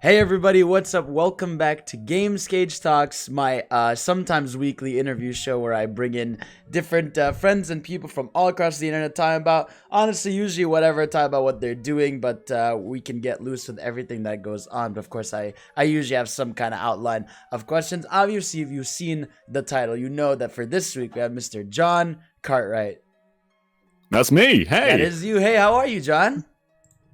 Hey everybody, what's up? Welcome back to Games Cage Talks, my sometimes weekly interview show where I bring in different friends and people from all across the internet talking about, honestly, usually whatever, talk about what they're doing, but we can get loose with everything that goes on. But of course, I usually have some kind of outline of questions. Obviously, if you've seen the title, you know that for this week we have Mr. John Cartwright. That's me. Hey. That is you. Hey, how are you, John?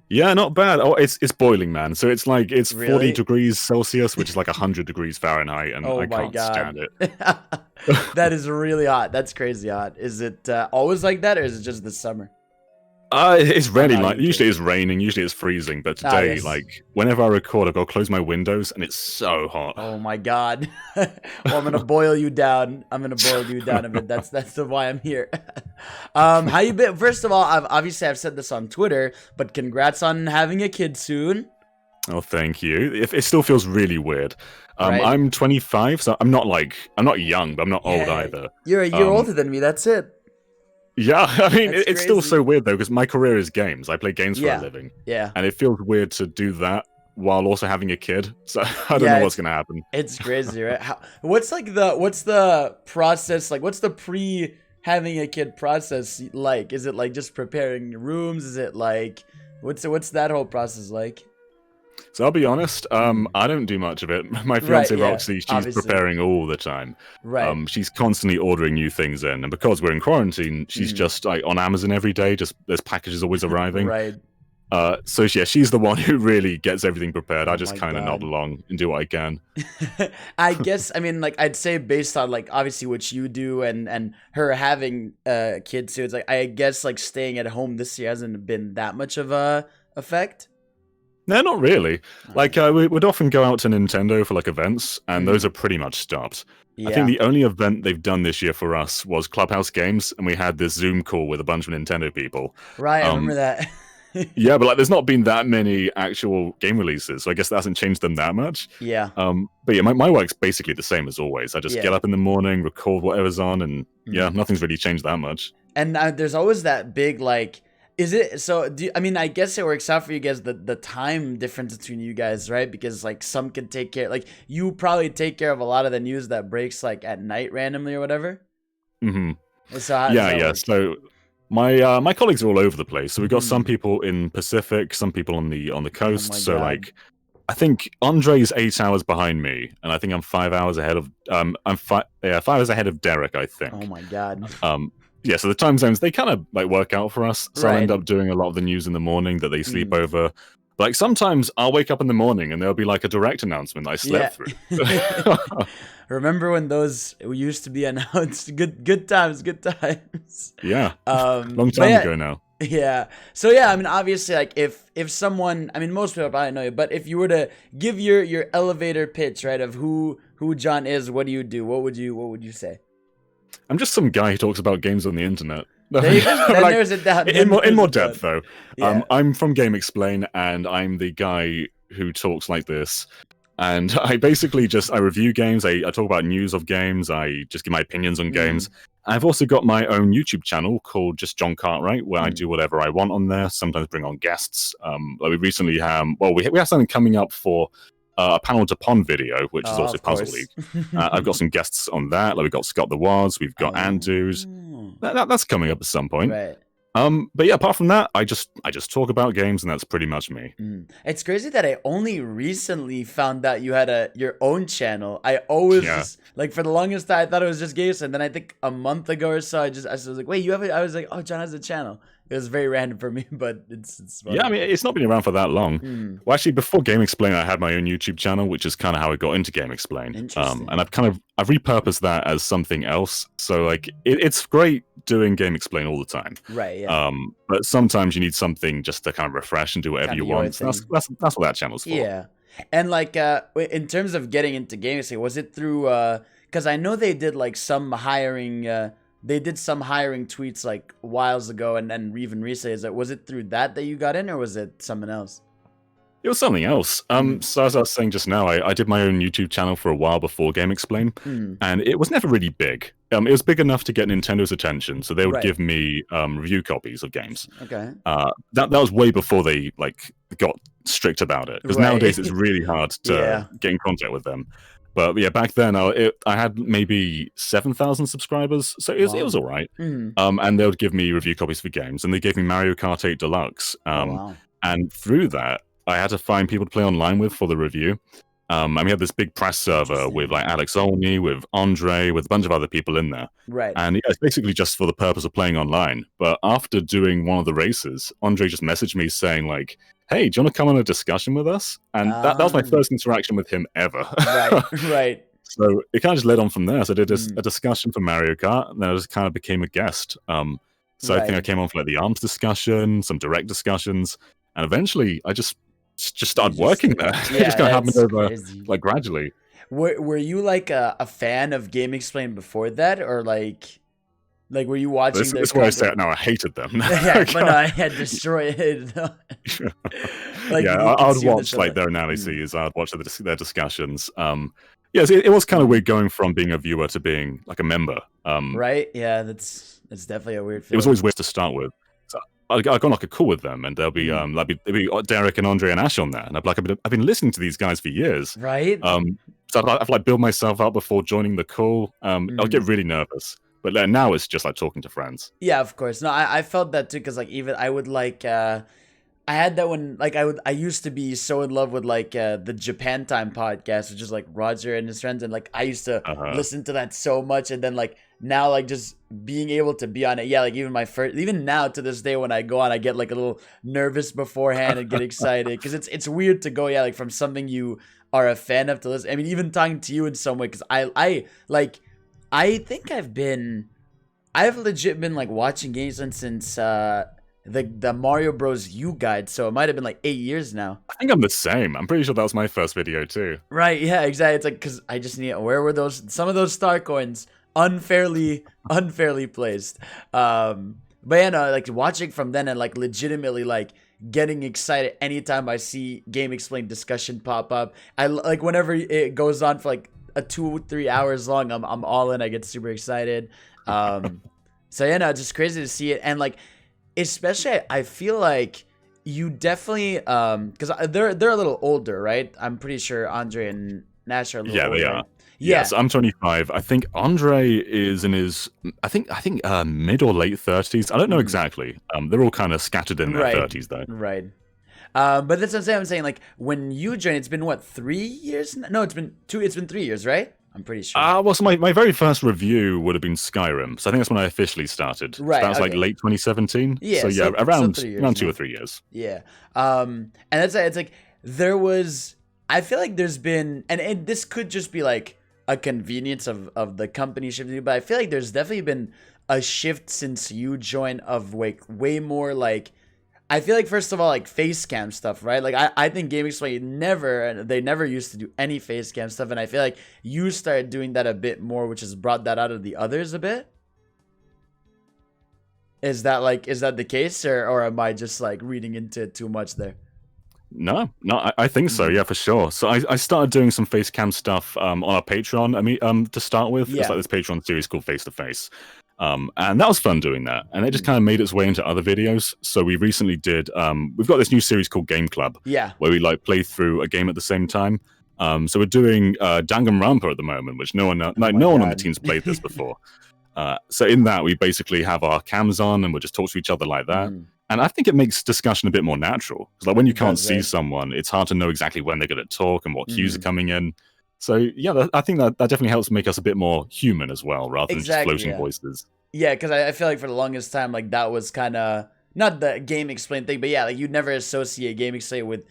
Yeah, not bad. Oh, it's boiling, man. So it's like it's Really? 40 degrees Celsius, which is like 100 degrees Fahrenheit, and Oh I my can't God. stand it. That is really hot. That's crazy hot. Is it always like that, or is it just this summer? It's rarely no, like you usually it's raining, usually it's freezing, but today, yes. like whenever I record, I've got to close my windows, and it's so hot. Oh my God. Well, I'm gonna boil you down. I'm gonna boil you down a bit. That's why I'm here. How you been? First of all, I've said this on Twitter, but congrats on having a kid soon. Oh, thank you. It still feels really weird. Right. I'm 25, so I'm not young, but I'm not old either. You're a year older than me. That's it. Yeah, I mean, That's it's still crazy. so weird though, because my career is games. I play games for Yeah. a living, Yeah. and it feels weird to do that while also having a kid. So I don't know what's gonna happen. It's crazy, right? What's the process like? What's the pre having a kid process like? Is it like just preparing rooms? Is it like what's that whole process like? So I'll be honest, I don't do much of it. My fiance yeah, Roxy, she's obviously. preparing all the time. Right. She's constantly ordering new things in, and because we're in quarantine, she's just like on Amazon every day. Just there's packages always arriving. Right. So yeah, she's the one who really gets everything prepared. I just my kind of God. nod along and do what I can. I guess I mean like I'd say based on like obviously what you do and her having kids too, it's like I guess like staying at home this year hasn't been that much of a effect. No, not really. Like we'd often go out to Nintendo for like events, and those are pretty much stopped. Yeah. I think the only event they've done this year for us was Clubhouse Games, and we had this Zoom call with a bunch of Nintendo people. Right, I remember that. Yeah, but like, there's not been that many actual game releases, so I guess that hasn't changed them that much. Yeah. But yeah, my work's basically the same as always. I just get up in the morning, record whatever's on, and yeah, nothing's really changed that much. And there's always that big like, is it so? I mean, I guess it works out for you guys the time difference between you guys, right? Because like some can take care, like you probably take care of a lot of the news that breaks like at night randomly or whatever. Mm-hmm. So how does that work? So my colleagues are all over the place. So we've got some people in Pacific, some people on the coast. my So God. like, I think Andre's 8 hours behind me, and I think I'm 5 hours ahead of 5 hours ahead of Derek, I think. Oh my God. Yeah, so the time zones, they kind of like work out for us. So I end Right. up doing a lot of the news in the morning that they sleep over. Like sometimes I'll wake up in the morning and there'll be like a direct announcement that I slept through. Remember when those used to be announced? Good times, good times. Yeah. Long But time yeah, ago now. yeah. So yeah, I mean, obviously, like if someone, I mean, most people probably know you, but if you were to give your elevator pitch, right, of who John is, what do you do? What would you say? I'm just some guy who talks about games on the internet. There you go. Then Like, there's it down. in more There's it depth, down. though. Yeah. I'm from GameXplain, and I'm the guy who talks like this. And I basically I review games. I talk about news of games. I just give my opinions on games. I've also got my own YouTube channel called Just John Cartwright, where I do whatever I want on there. Sometimes bring on guests. Like we recently have, we have something coming up for a Panel to Pond video, which is also of Puzzle course. League. I've got some guests on that. Like we've got Scott the Wads, we've got Andrews. That's coming up at some point. Right. But yeah, apart from that, I just talk about games, and that's pretty much me. It's crazy that I only recently found out you had your own channel. I always just, like for the longest time I thought it was just games, and then I think a month ago or so I was like, wait, you have it? I was like, oh, John has a channel. It was very random for me, but it's funny. Yeah, I mean, it's not been around for that long. Well, actually, before GameXplain, I had my own YouTube channel, which is kind of how I got into GameXplain. Interesting. And I've repurposed that as something else. So like, it's great doing GameXplain all the time. Right. Yeah. But sometimes you need something just to kind of refresh and do whatever Kinda you your want. So that's what that channel's for. Yeah. And like in terms of getting into games, was it through because I know they did like some hiring they did some hiring tweets like whiles ago and even recently. Was it through that you got in, or was it something else? It was something else. So as I was saying just now, I did my own YouTube channel for a while before GameXplain, and it was never really big. it was big enough to get Nintendo's attention, so they would Right. give me review copies of games. Okay. That was way before they like got strict about it, because Right. nowadays it's really hard to Yeah. get in contact with them. But yeah, back then I had maybe 7,000 subscribers, so it was all right. Mhm. And they would give me review copies for games, and they gave me Mario Kart 8 Deluxe. Oh, wow. And through that, I had to find people to play online with for the review. And we had this big press server with like Alex Olney, with Andre, with a bunch of other people in there. Right. And yeah, it's basically just for the purpose of playing online. But after doing one of the races, Andre just messaged me saying like, "Hey, do you want to come on a discussion with us?" And that was my first interaction with him ever. Right. Right. So it kind of just led on from there. So I did Mm. a discussion for Mario Kart, and then I just kind of became a guest. So I think I Right. came on for like the ARMS discussion, some direct discussions, and eventually I just started working there. It Yeah, just kind of happened that's over crazy. like gradually. Were you like a fan of GameXplain before that, or like were you watching This their is where I say content? it now. I hated them. Yeah, but no, I had destroyed it. Like, Yeah, you I would consume the watch show like like- their analyses. I'd watch their discussions. Yes, it was kind of weird going from being a viewer to being like a member. Right? Yeah, that's definitely a weird It feeling. was always weird to start with. So I got on like a call with them, and there'll be there'll be Derek and Andre and Ash on there, and I'd be like, I've been listening to these guys for years. Right? So I'd like build myself up before joining the call. I'll get really nervous, but now it's just like talking to friends. Yeah, of course. No, I felt that too, because like even I would like I had that when like I used to be so in love with like the Japan Time podcast, which is like Roger and his friends, and like I used to listen to that so much, and then like now like just being able to be on it, yeah, like even now to this day when I go on, I get like a little nervous beforehand and get excited, because it's weird to go, yeah, like from something you are a fan of to listen. I mean, even talking to you in some way, because I think I've legit been like watching games since the Mario Bros. U guide, so it might have been like 8 years now. I think I'm the same. I'm pretty sure that was my first video too. Right? Yeah, exactly. It's like, because I just need, where were some of those star coins unfairly placed. But yeah, no, like watching from then and like legitimately like getting excited anytime I see GameXplain discussion pop up. I like whenever it goes on for like a 2-3 hours long, I'm all in. I get super excited. So yeah, no, just crazy to see it. And like, especially I feel like you definitely because they're a little older, right? I'm pretty sure Andre and Nash are a little older. They are. Yeah. Yes, I'm 25. I think Andre is in his I think mid or late 30s. I don't know exactly. They're all kind of scattered in their 30s though. Right. But that's what I'm saying. Like when you joined, it's been what, 3 years? No, it's been 2. It's been 3 years, right? I'm pretty sure. Well, so my very first review would have been Skyrim. So I think that's when I officially started. Right, So that was like okay. late 2017. Yeah, So yeah, so around 3 years around 2 now. or 3 years. Yeah. And it's like there was, I feel like there's been, and this could just be like a convenience of the company shifting, but I feel like there's definitely been a shift since you joined of like way more like, I feel like first of all like face cam stuff, right? Like I think GameXplain never used to do any face cam stuff, and I feel like you started doing that a bit more, which has brought that out of the others a bit. Is that the case, or am I just like reading into it too much there? No, I think so. Yeah, for sure. So I started doing some face cam stuff on our Patreon. I mean, to start with, Yeah. it's like this Patreon series called Face to Face. And that was fun doing that. And it just kind of made its way into other videos. So we recently did, we've got this new series called Game Club, Yeah. where we like play through a game at the same time. So we're doing Danganronpa at the moment, which no one on the God. team's played this before. So in that, we basically have our cams on and we'll just talk to each other like that. And I think it makes discussion a bit more natural. Because like when you can't does, see right? someone, it's hard to know exactly when they're going to talk and what cues are coming in. So yeah, I think that definitely helps make us a bit more human as well, rather than just Exactly, floating yeah. voices. Yeah, because I feel like for the longest time, like that was kind of not the GameXplain thing, but yeah, like you'd never associate GameXplain with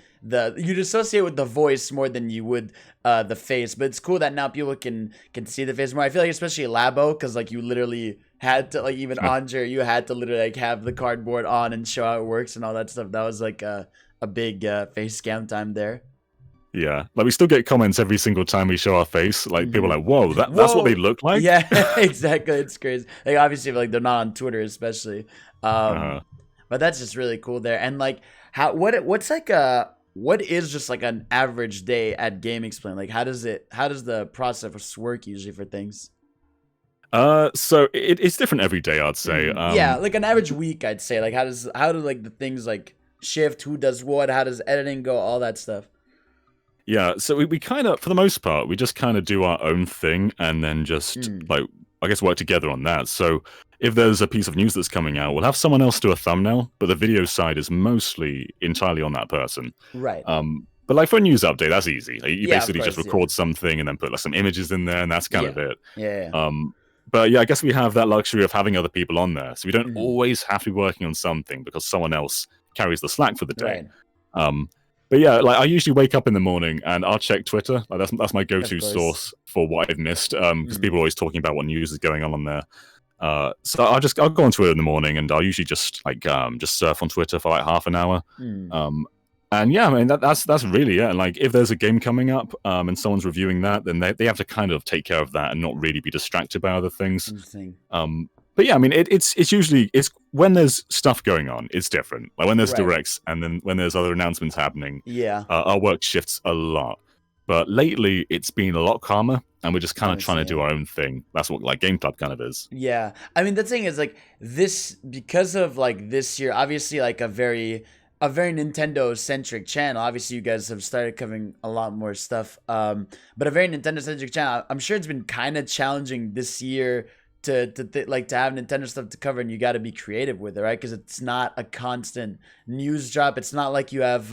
you'd associate with the voice more than you would the face. But it's cool that now people can see the face more. I feel like especially Labo, because like you literally had to, like even Andre, you had to literally like have the cardboard on and show how it works and all that stuff. That was like a big face scam time there. Yeah, like we still get comments every single time we show our face. Like people are like, "Whoa, that's Whoa. what they look like." Yeah, exactly. It's crazy. Like obviously, like they're not on Twitter, especially. But that's just really cool there. And like, what is just like an average day at GameXplain? Like, how does the process work usually for things? So it's different every day, I'd say. Yeah, like an average week, I'd say. Like how do like the things like shift, who does what, how does editing go, all that stuff. Yeah, so we kind of, for the most part, we just kind of do our own thing and then just, like, I guess work together on that. So if there's a piece of news that's coming out, we'll have someone else do a thumbnail, but the video side is mostly entirely on that person. Right. But like for a news update, that's easy. Like, you Yeah, of basically just course, record something and then put like some images in there, and that's kind of it. Yeah. But yeah, I guess we have that luxury of having other people on there, so we don't always have to be working on something because someone else carries the slack for the day. Right. But yeah, like I usually wake up in the morning and I'll check Twitter. Like that's my go-to source for what I've missed. Because people are always talking about what news is going on there. So I'll go on Twitter in the morning and I'll usually just just surf on Twitter for like half an hour. And yeah, I mean that's really it. And like if there's a game coming up and someone's reviewing that, then they have to kind of take care of that and not really be distracted by other things. But yeah, I mean it's usually when there's stuff going on, it's different. Like when there's directs and then when there's other announcements happening, our work shifts a lot. But lately, it's been a lot calmer, and we're just kind of trying to do our own thing. That's what like Game Club kind of is. Yeah, I mean the thing is like this because of like this year, obviously like a very Nintendo centric channel. Obviously, you guys have started covering a lot more stuff. But a very Nintendo centric channel. I'm sure it's been kind of challenging this year to have Nintendo stuff to cover, and you got to be creative with it, right? Because it's not a constant news drop. It's not like you have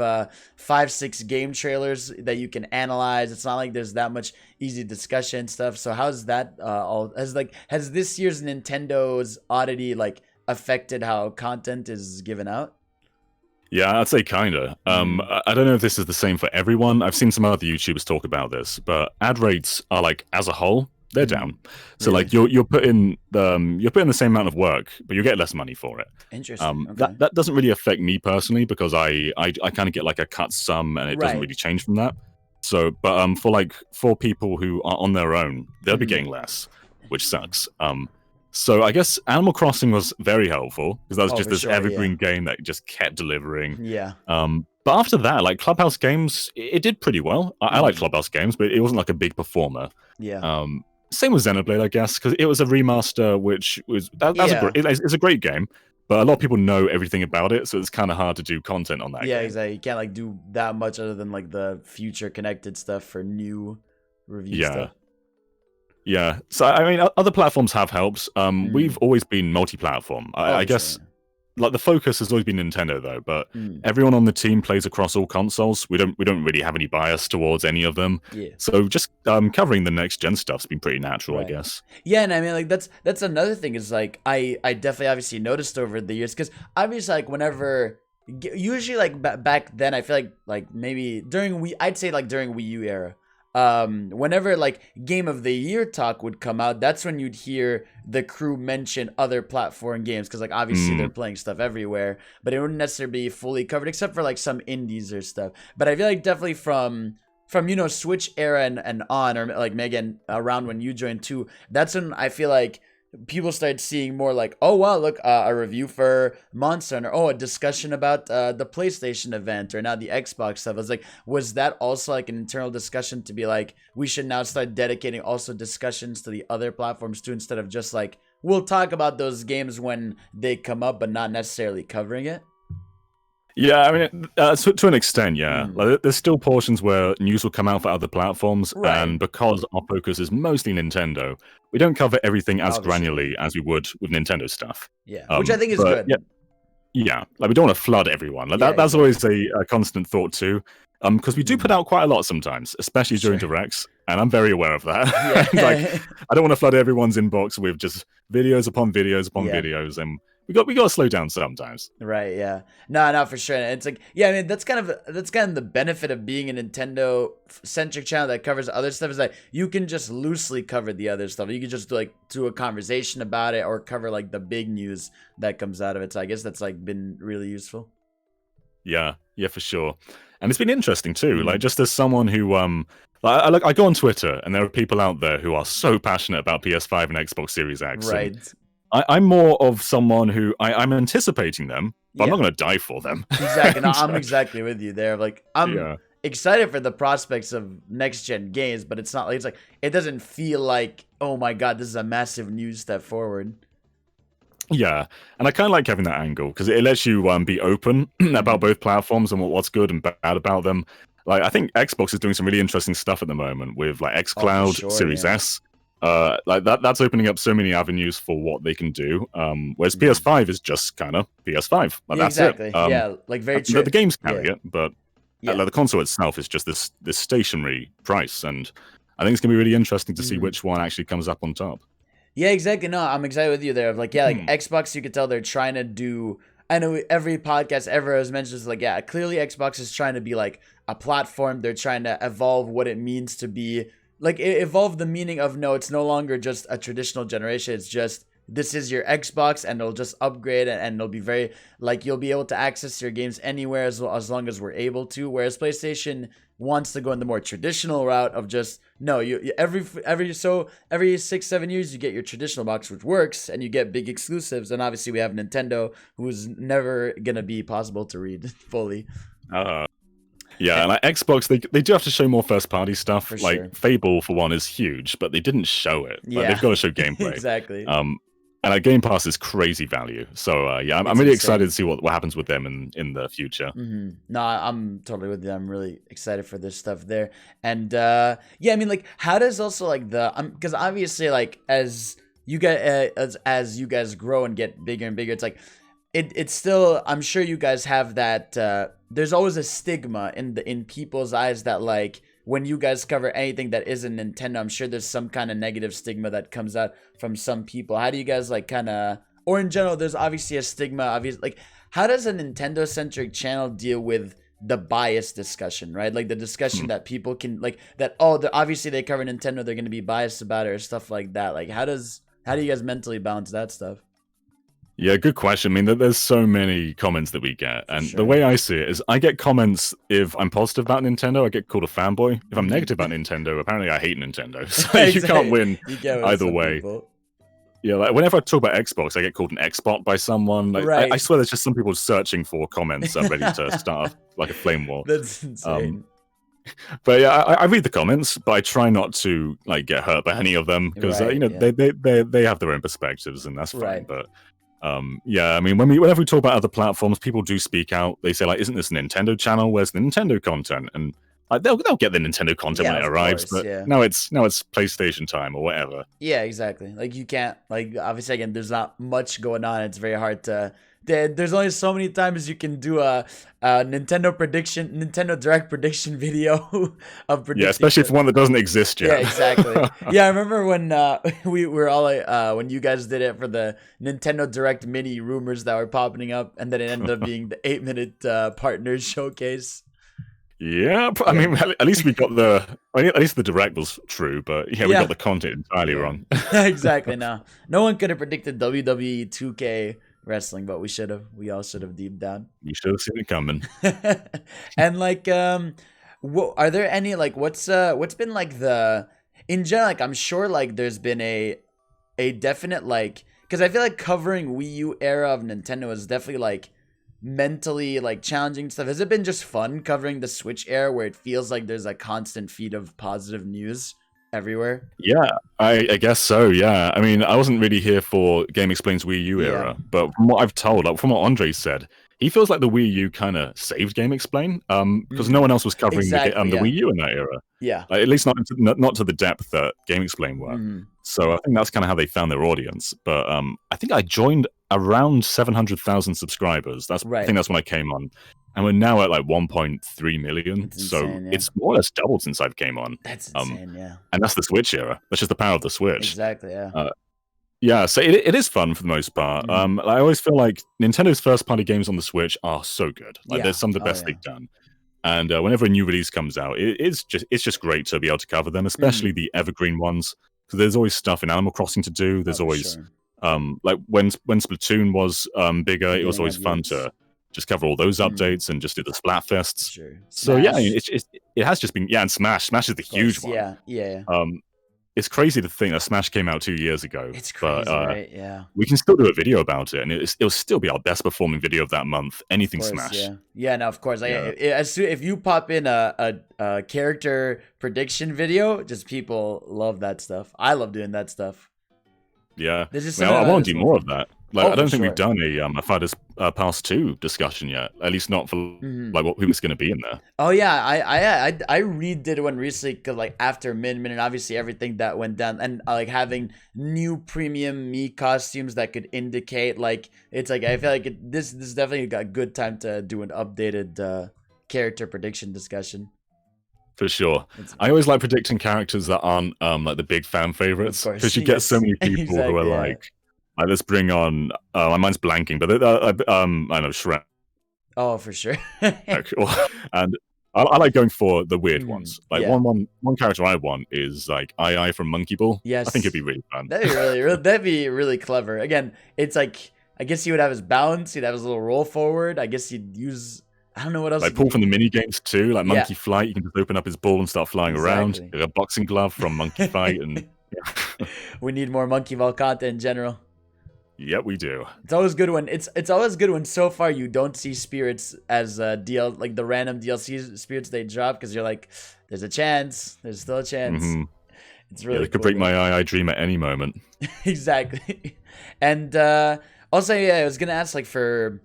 5-6 game trailers that you can analyze. It's not like there's that much easy discussion stuff. So how's that has this year's Nintendo's oddity like affected how content is given out? Yeah, I'd say kinda. I don't know if this is the same for everyone. I've seen some other YouTubers talk about this, but ad rates are like as a whole, they're down. So like you're putting the same amount of work, but you get less money for it. Interesting. Okay. That doesn't really affect me personally because I kind of get like a cut sum and it doesn't really change from that. So, but for people who are on their own, they'll be getting less, which sucks. So I guess Animal Crossing was very helpful because that was just this evergreen game that just kept delivering. Yeah. But after that, like Clubhouse games, it did pretty well. I like Clubhouse games, but it wasn't like a big performer. Yeah. Same with Xenoblade, I guess, because it was a remaster, which was it's a great game, but a lot of people know everything about it, so it's kind of hard to do content on that. Yeah, game. exactly. You can't like do that much other than like the future connected stuff for new review stuff. Yeah, so I mean, other platforms have helped. We've always been multi-platform. I guess, like the focus has always been Nintendo, though. But everyone on the team plays across all consoles. We don't really have any bias towards any of them. Yeah. So just covering the next gen stuff's been pretty natural, I guess. Yeah, and I mean, like that's another thing is like I definitely obviously noticed over the years because obviously like whenever. Usually like back then I feel like maybe I'd say like during Wii U era. Whenever like Game of the Year talk would come out, that's when you'd hear the crew mention other platform games because like obviously they're playing stuff everywhere, but it wouldn't necessarily be fully covered except for like some indies or stuff. But I feel like definitely from Switch era and on, or like Megan around when you joined too, that's when I feel like people started seeing more like, oh wow, look, a review for Monster Hunter, a discussion about the PlayStation event or now the Xbox stuff. I was like, was that also like an internal discussion to be like, we should now start dedicating also discussions to the other platforms too, instead of just like, we'll talk about those games when they come up, but not necessarily covering it? Yeah, I mean, to an extent, yeah. Like, there's still portions where news will come out for other platforms, and because our focus is mostly Nintendo, we don't cover everything as granularly as we would with Nintendo stuff. Yeah, which I think is good. Yeah, like we don't want to flood everyone. Like that's always a constant thought too. Because we do put out quite a lot sometimes, especially during directs, and I'm very aware of that. Like, I don't want to flood everyone's inbox with just videos upon videos upon videos, and we got to slow down sometimes. Right, yeah. No, for sure. It's like, yeah, I mean, that's kind of the benefit of being a Nintendo centric channel that covers other stuff is that you can just loosely cover the other stuff. You can just do a conversation about it or cover like the big news that comes out of it. So I guess that's like been really useful. Yeah, for sure. And it's been interesting too. Like just as someone who I go on Twitter and there are people out there who are so passionate about PS5 and Xbox Series X. Right. I'm more of someone who I'm anticipating them, but I'm not going to die for them. Exactly. No, I'm exactly with you there. Like excited for the prospects of next gen games, but it's not like it doesn't feel like, oh my god, this is a massive new step forward. Yeah, and I kind of like having that angle because it lets you be open about both platforms and what's good and bad about them. Like I think Xbox is doing some really interesting stuff at the moment with like xCloud, sure, Series yeah. S. Like that's opening up so many avenues for what they can do. Whereas PS5 is just kind of PS5. Like, Yeah, that's exactly. it. Yeah, like very The games carry yeah. it, but Yeah. like the console itself is just this stationary price, and I think it's gonna be really interesting to see which one actually comes up on top. Yeah, exactly. No, I'm excited with you there. Like, yeah, like Xbox, you could tell they're trying to do. I know every podcast ever has mentioned is like, yeah, clearly Xbox is trying to be like a platform. They're trying to evolve what it means to be like evolve the meaning of no, it's no longer just a traditional generation. It's just this is your Xbox, and it'll just upgrade, and it'll be very like you'll be able to access your games anywhere as long as we're able to. Whereas PlayStation wants to go in the more traditional route of just no, you every 6-7 years you get your traditional box, which works, and you get big exclusives. And obviously we have Nintendo, who's never gonna be possible to read fully. Yeah, and like Xbox, they do have to show more first party stuff. For like sure. Fable for one is huge, but they didn't show it. Like, Yeah. they've got to show gameplay. Exactly. And like Game Pass is crazy value. So yeah, I'm really excited to see what happens with them in the future. No, I'm totally with you. I'm really excited for this stuff there. And yeah, I mean, like, how does also like the because obviously like as you get as you guys grow and get bigger and bigger, it's like it's still, I'm sure you guys have that there's always a stigma in people's eyes that like when you guys cover anything that isn't Nintendo, I'm sure there's some kind of negative stigma that comes out from some people. How do you guys like kind of, or in general, there's obviously a stigma, obviously, like how does a Nintendo centric channel deal with the bias discussion, right? Like the discussion that people can like that, oh, obviously they cover Nintendo, they're going to be biased about it or stuff like that. Like how do you guys mentally balance that stuff? Yeah, good question. I mean, there's so many comments that we get, and the way I see it is, I get comments if I'm positive about Nintendo, I get called a fanboy. If I'm negative about Nintendo, apparently I hate Nintendo. So you can't win either way. People. Yeah, like whenever I talk about Xbox, I get called an Xbot by someone. Like, I swear, there's just some people searching for comments ready to start like a flame war. That's insane. But yeah, I read the comments, but I try not to like get hurt by any of them because you know they have their own perspectives, and that's fine. But yeah, I mean, whenever we talk about other platforms, people do speak out. They say like, "Isn't this a Nintendo channel? Where's the Nintendo content?" And like, they'll get the Nintendo content when it arrives, but now it's PlayStation time or whatever. Yeah, exactly. Like you can't like obviously again, there's not much going on. It's very hard to. There's only so many times you can do a Nintendo Direct prediction video of predicting. Yeah, especially for one that doesn't exist yet. Yeah, exactly. Yeah, I remember when we were all when you guys did it for the Nintendo Direct mini rumors that were popping up, and then it ended up being the 8-minute partners showcase. Yeah, I mean, at least we got at least the Direct was true, but yeah, we got the content entirely wrong. Exactly. No one could have predicted WWE 2K wrestling, but we all should have deep down. You should have seen it coming. And like are there any like what's been like the in general, like I'm sure like there's been a definite like, because I feel like covering Wii U era of Nintendo is definitely like mentally like challenging stuff. Has it been just fun covering the Switch era where it feels like there's a constant feed of positive news everywhere? Yeah, I guess so. Yeah, I mean, I wasn't really here for GameXplain's Wii U era, but from what I've told, like from what Andre said, he feels like the Wii U kind of saved GameXplain, because no one else was covering the Wii U in that era. Yeah, like, at least not to the depth that GameXplain were. So I think that's kind of how they found their audience. But I think I joined around 700,000 subscribers. I think that's when I came on. And we're now at like 1.3 million. So it's more or less doubled since I've came on. That's insane, yeah. And that's the Switch era. That's just the power of the Switch. Exactly, yeah. Yeah, so it is fun for the most part. I always feel like Nintendo's first-party games on the Switch are so good. Like they're some of the best they've done. And whenever a new release comes out, it's just great to be able to cover them, especially the evergreen ones. Because there's always stuff in Animal Crossing to do. There's always like when Splatoon was bigger, it was always fun to just cover all those updates and just do the Splatfests. Sure. So yeah, I mean, it has just been and Smash is the huge one. Yeah. it's crazy to think that Smash came out 2 years ago. It's crazy, but, right? Yeah. we can still do a video about it, and it'll still be our best performing video of that month. Anything Of course, Smash. yeah. Yeah, no, of course. Like, Yeah. if you pop in a character prediction video, just people love that stuff. I love doing that stuff. Yeah. There's just I something about want it to do that's more fun. of that. Like, Oh, I for don't think sure. we've done a Fighters Pass 2 discussion yet. At least not for like who was going to be in there. Oh yeah, I redid one recently because like after Min and obviously everything that went down and like having new premium me costumes that could indicate like it's like I feel like this is definitely a good time to do an updated character prediction discussion. For sure. I always like predicting characters that aren't like the big fan favorites, Of course, because you get so yes. many people who Exactly, are yeah. like, let's bring on. My mind's blanking, but I know Shrek. Oh, for sure. And I like going for the weird ones. Like yeah. one character I want is like II from Monkey Ball. Yes. I think it'd be really fun. That'd be really clever. Again, it's like I guess he would have his bounce, he'd have his little roll forward. I guess he'd use I don't know what else. Like pull from the mini games too, like Monkey Flight. You can just open up his ball and start flying around. Like a boxing glove from Monkey Fight, and we need more Monkey Ball content in general. Yeah, we do. It's always good when it's always good when so far you don't see spirits as DL like the random DLC spirits they drop because you're like, there's a chance, there's still a chance. It's really it could break my II dream at any moment. Exactly. And also, yeah, I was gonna ask like for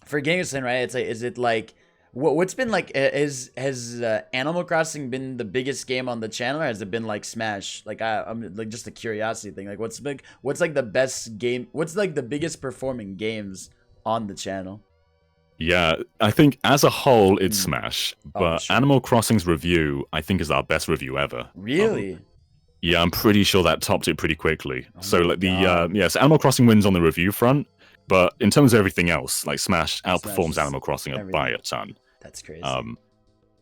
GameXplain, right? It's like, is it like what's been like? Has Animal Crossing been the biggest game on the channel, or has it been like Smash? Like I'm like just a curiosity thing. Like what's like the best game? What's like the biggest performing games on the channel? Yeah, I think as a whole it's Smash, but sure. Animal Crossing's review I think is our best review ever. Really? Yeah, I'm pretty sure that topped it pretty quickly. So like so Animal Crossing wins on the review front. But in terms of everything else, like Smash outperforms Animal Crossing by a ton. That's crazy.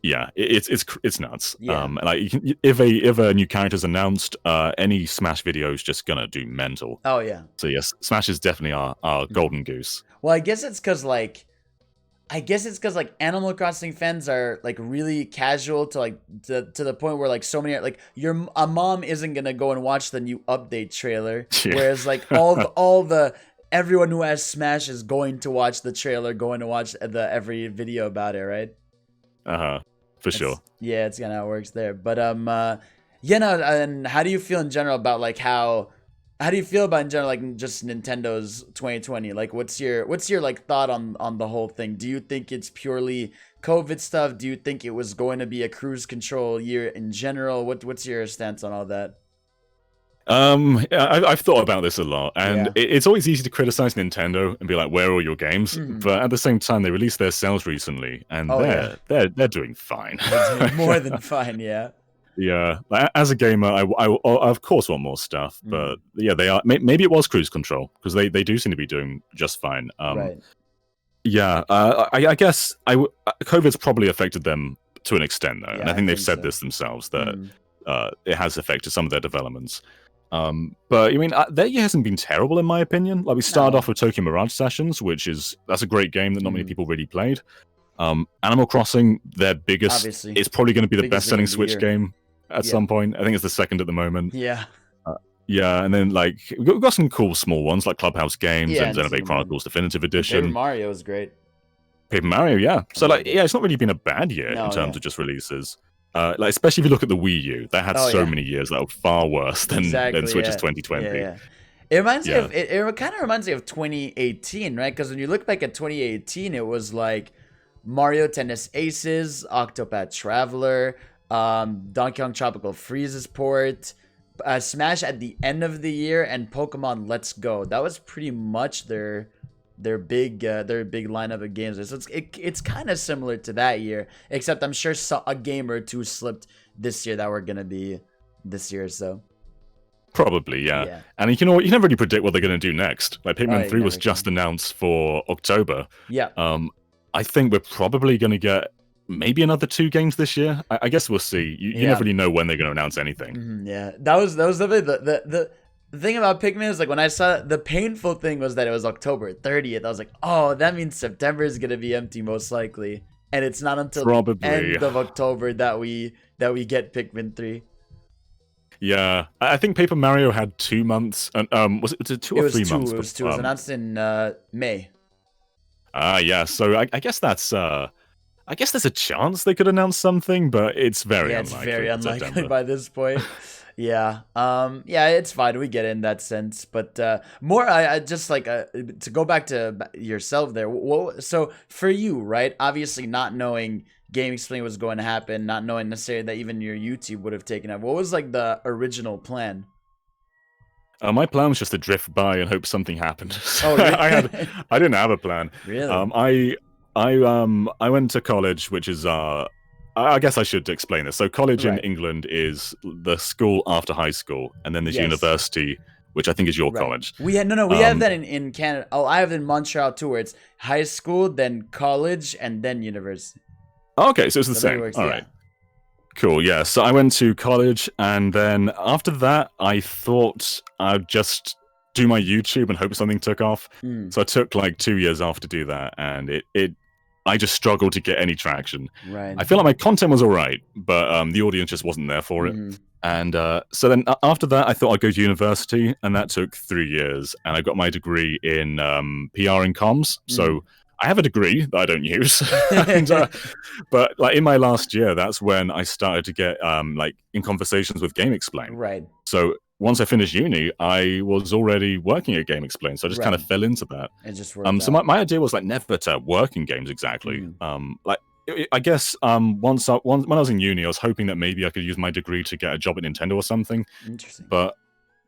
Yeah, it's nuts. Yeah. Like if a new character's announced, any Smash video is just gonna do mental. Oh yeah. So yes, Smash is definitely our golden goose. Well, I guess it's because like Animal Crossing fans are like really casual to like to the point where like so many like a mom isn't gonna go and watch the new update trailer, whereas like everyone who has Smash is going to watch the trailer, going to watch every video about it, right? For sure. Yeah, it's kind of how it works there. But yeah, no. And how do you feel in general about like how do you feel about in general like just Nintendo's 2020? Like, what's your like thought on the whole thing? Do you think it's purely COVID stuff? Do you think it was going to be a cruise control year in general? What's your stance on all that? I've thought about this a lot, and it's always easy to criticize Nintendo and be like, "Where are all your games?" But at the same time, they released their sales recently, and they're doing fine. More than fine, yeah. Yeah, as a gamer, I of course want more stuff, but yeah, they are. Maybe it was cruise control because they do seem to be doing just fine. Right. Yeah, I guess COVID's probably affected them to an extent, though, and I think they've said this themselves that it has affected some of their developments. But I mean, their year hasn't been terrible in my opinion. Like we started off with Tokyo Mirage Sessions, that's a great game that not many people really played. Animal Crossing, their biggest, obviously, it's probably going to be the best-selling Switch game at some point. I think it's the second at the moment. Yeah. Yeah, and then like we've got some cool small ones like Clubhouse Games and Xenoblade Chronicles Definitive Edition. Paper Mario was great. Paper Mario, yeah. So like, yeah, it's not really been a bad year in terms of just releases. Like especially if you look at the Wii U, that had so many years that were far worse than Switch's 2020. Yeah. It reminds me of it kind of reminds me of 2018, right? Because when you look back at 2018, it was like Mario Tennis Aces, Octopath Traveler, Donkey Kong Tropical Freeze's port, Smash at the end of the year, and Pokemon Let's Go. That was pretty much their big lineup of games. So it's kind of similar to that year, except I'm sure a game or two slipped this year that were gonna be this year or so. Probably, yeah. And you never really predict what they're gonna do next. Like Pikmin 3 was just announced for October. Yeah. I think we're probably gonna get maybe another 2 games this year. I guess we'll see. You never really know when they're gonna announce anything. Yeah, that was definitely the thing about Pikmin is like when I saw it, the painful thing was that it was October 30th. I was like, oh, that means September is gonna be empty most likely, and it's not until the end of October that we get Pikmin 3. Yeah, I think Paper Mario had 2 months, and was it 2 It or was 3 months? two. It was two. It was announced in May. Yeah. So I guess that's I guess there's a chance they could announce something, but it's very Yeah, it's unlikely. very for unlikely September. by this point. Yeah. Yeah, it's fine. We get it in that sense, but more. I just like to go back to yourself there. So for you, right? Obviously, not knowing GameXplain was going to happen, not knowing necessarily that even your YouTube would have taken up. What was like the original plan? My plan was just to drift by and hope something happened. Oh, really? I didn't have a plan. Really? I went to college, which is I guess I should explain this. So college in Right. England is the school after high school, and then there's Yes. university, which I think is your Right. college. We had we have that in Canada. Oh, I have it in Montreal too, where it's high school, then college, and then university. Okay, so it's the So that same. works, All yeah. right. Cool, yeah. So I went to college, and then after that, I thought I'd just do my YouTube and hope something took off. Mm, So I took like 2 years off to do that, and I just struggled to get any traction. right. I feel like my content was alright, but the audience just wasn't there for it. Mhm. And so then after that, I thought I'd go to university, and that took 3 years. And I got my degree in PR and comms. So I have a degree that I don't use. and, but like in my last year, that's when I started to get like in conversations with GameXplain. Right. So once I finished uni, I was already working at GameXplain. So I just kind of Right. fell into that. It just worked So out. my idea was like never to work in games exactly. Mhm. Like I guess when I was in uni, I was hoping that maybe I could use my degree to get a job at Nintendo or something. Interesting. But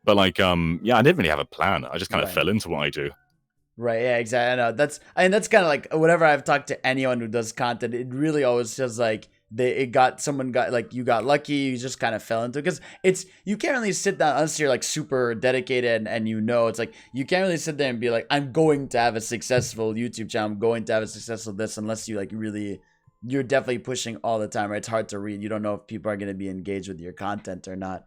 like yeah, I didn't really have a plan. I just kind of Right. fell into what I do. Right, yeah, exactly. I know. That's kind of like whenever I've talked to anyone who does content, it really always feels like someone got like you got lucky, you just kind of fell into it. Because you can't really sit down unless you're like super dedicated and it's like you can't really sit there and be like, I'm going to have a successful YouTube channel, I'm going to have a successful this, unless you like really you're definitely pushing all the time, right? It's hard to read. You don't know if people are gonna be engaged with your content or not.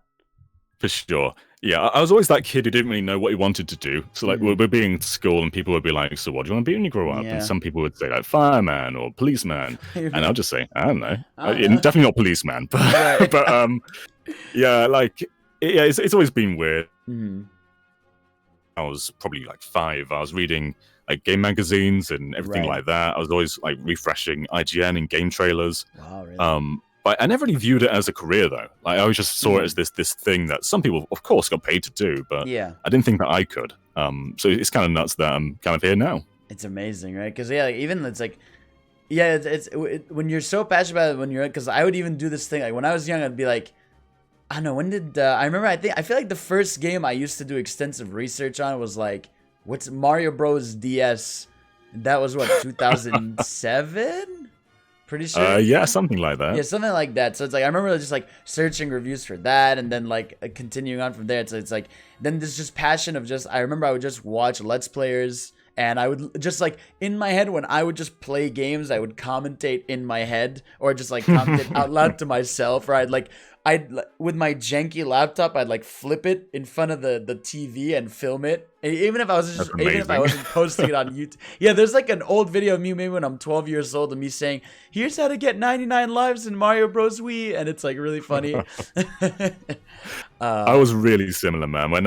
For sure. Yeah, I was always that kid who didn't really know what he wanted to do. So like we'd be in school and people would be like, so what do you want to be when you grow up? Yeah. And some people would say like fireman or policeman. And I'll just say, I don't know. I don't know. Definitely not policeman. But, Right. but yeah, like yeah, it's always been weird. Mhm. I was probably like 5. I was reading like game magazines and everything Right. like that. I was always like refreshing IGN and game trailers. Wow, really? But I never really viewed it as a career though. Like I always just saw it as this thing that some people, of course, got paid to do, but Yeah. I didn't think that I could. So it's kind of nuts that I'm kind of here now. It's amazing, right? Because yeah, like, even it's like, yeah, when you're so passionate about it, when you're, because I would even do this thing like when I was young, I'd be like, I don't know, when did I remember? I feel like the first game I used to do extensive research on was like, what's Mario Bros. DS? That was what 2007. Pretty sure. Yeah, something like that. Yeah, something like that. So it's like I remember just like searching reviews for that, and then like continuing on from there. So it's like then there's just passion of just. I remember I would just watch Let's Players, and I would just like in my head when I would just play games, I would commentate in my head or just like commentate out loud to myself. Or I'd with my janky laptop, I'd like flip it in front of the TV and film it. Even if I was just, That's even if I amazing. wasn't posting it on YouTube. Yeah, there's like an old video of me maybe when I'm 12 years old of me saying, "Here's how to get 99 lives in Mario Bros. Wii," and it's like really funny. I was really similar, man. When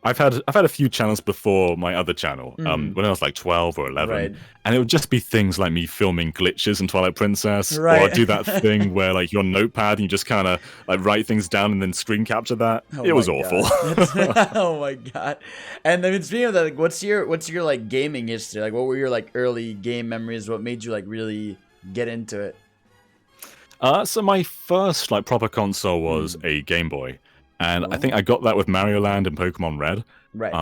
I've had a few channels before my other channel. When I was like 12 or 11, Right. and it would just be things like me filming glitches in Twilight Princess, or Right. I'd do that thing where like your notepad and you just kind of like write things down and then screen capture that. Oh It was my awful. God. Oh my god! And I mean, speaking of that, like, what's your like gaming history? Like, what were your like early game memories? What made you like really get into it? So my first like proper console was a Game Boy, and I think Oh. I got that with Mario Land and Pokemon Red. Right.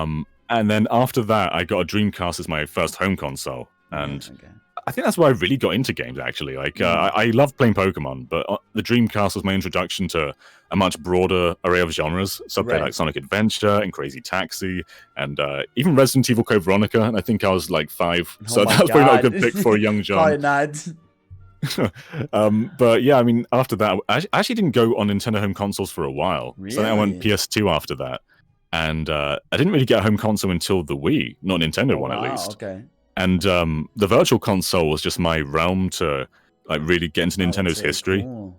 And then after that, I got a Dreamcast as my first home console, and Okay. I think that's where I really got into games. Actually, like I love playing Pokemon, but the Dreamcast was my introduction to a much broader array of genres. So I played Right. like Sonic Adventure and Crazy Taxi, and even Resident Evil Code Veronica. And I think I was like 5, so Oh my that was probably not a God. good pick for a young Probably John. not. But yeah, I mean, after that, I actually didn't go on Nintendo home consoles for a while. So then I went Really? PS2 after that, and I didn't really get a home console until the Wii, not Nintendo one at Wow, least. okay. And the Virtual Console was just my realm to like really get into Oh, Nintendo's that's really history. cool.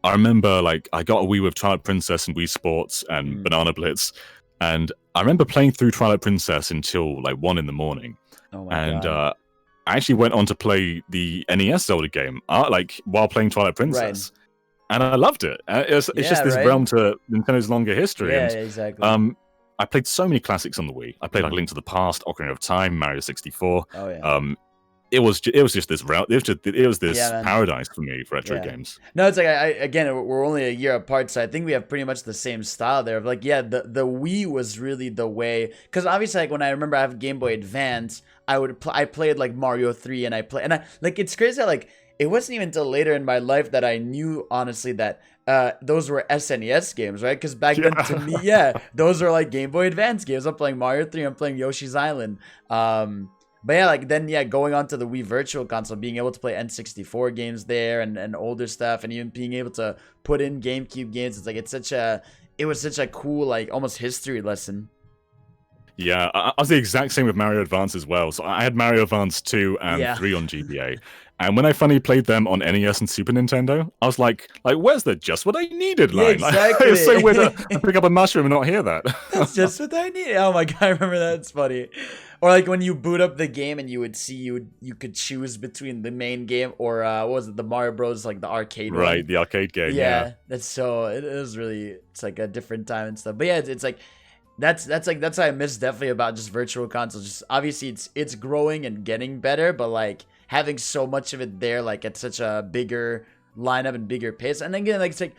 I remember like I got a Wii with Twilight Princess and Wii Sports and Banana Blitz, and I remember playing through Twilight Princess until like 1 in the morning. Oh my And god. I actually went on to play the NES Zelda game, like while playing Twilight Princess, and I loved it. It's just this realm to Nintendo's longer history. Yeah, And, exactly. I played so many classics on the Wii. I played like Link to the Past, Ocarina of Time, Mario 64. Oh yeah. It was just this route. It was this Yeah, man. paradise for me for retro games. No, it's like again, we're only a year apart, so I think we have pretty much the same style there. Of like, yeah, the Wii was really the way, because obviously, like when I remember I have Game Boy Advance, I played like Mario 3, and I like it's crazy how, like it wasn't even until later in my life that I knew honestly that those were SNES games, right? Because back then to me, those were like Game Boy Advance games. I'm playing Mario 3, I'm playing Yoshi's Island. But yeah, like then going on to the Wii Virtual Console, being able to play N64 games there and older stuff, and even being able to put in GameCube games, it's like it was such a cool like almost history lesson. Yeah, I was the exact same with Mario Advance as well. So I had Mario Advance 2 and 3 on GBA. And when I finally played them on NES and Super Nintendo, I was like, where's the just what I needed line? Yeah, exactly. It's so weird to pick up a mushroom and not hear that. That's just what I need. Oh my god, I remember that. It's funny. Or like when you boot up the game and you would see you could choose between the main game or what was it, the Mario Bros, like the arcade one. Right, the arcade game. Yeah, that's so it is really, it's like a different time and stuff. But yeah, it's like that's what I miss definitely about just virtual consoles. Just obviously it's growing and getting better, but like having so much of it there, like at such a bigger lineup and bigger pace. And again, like it's like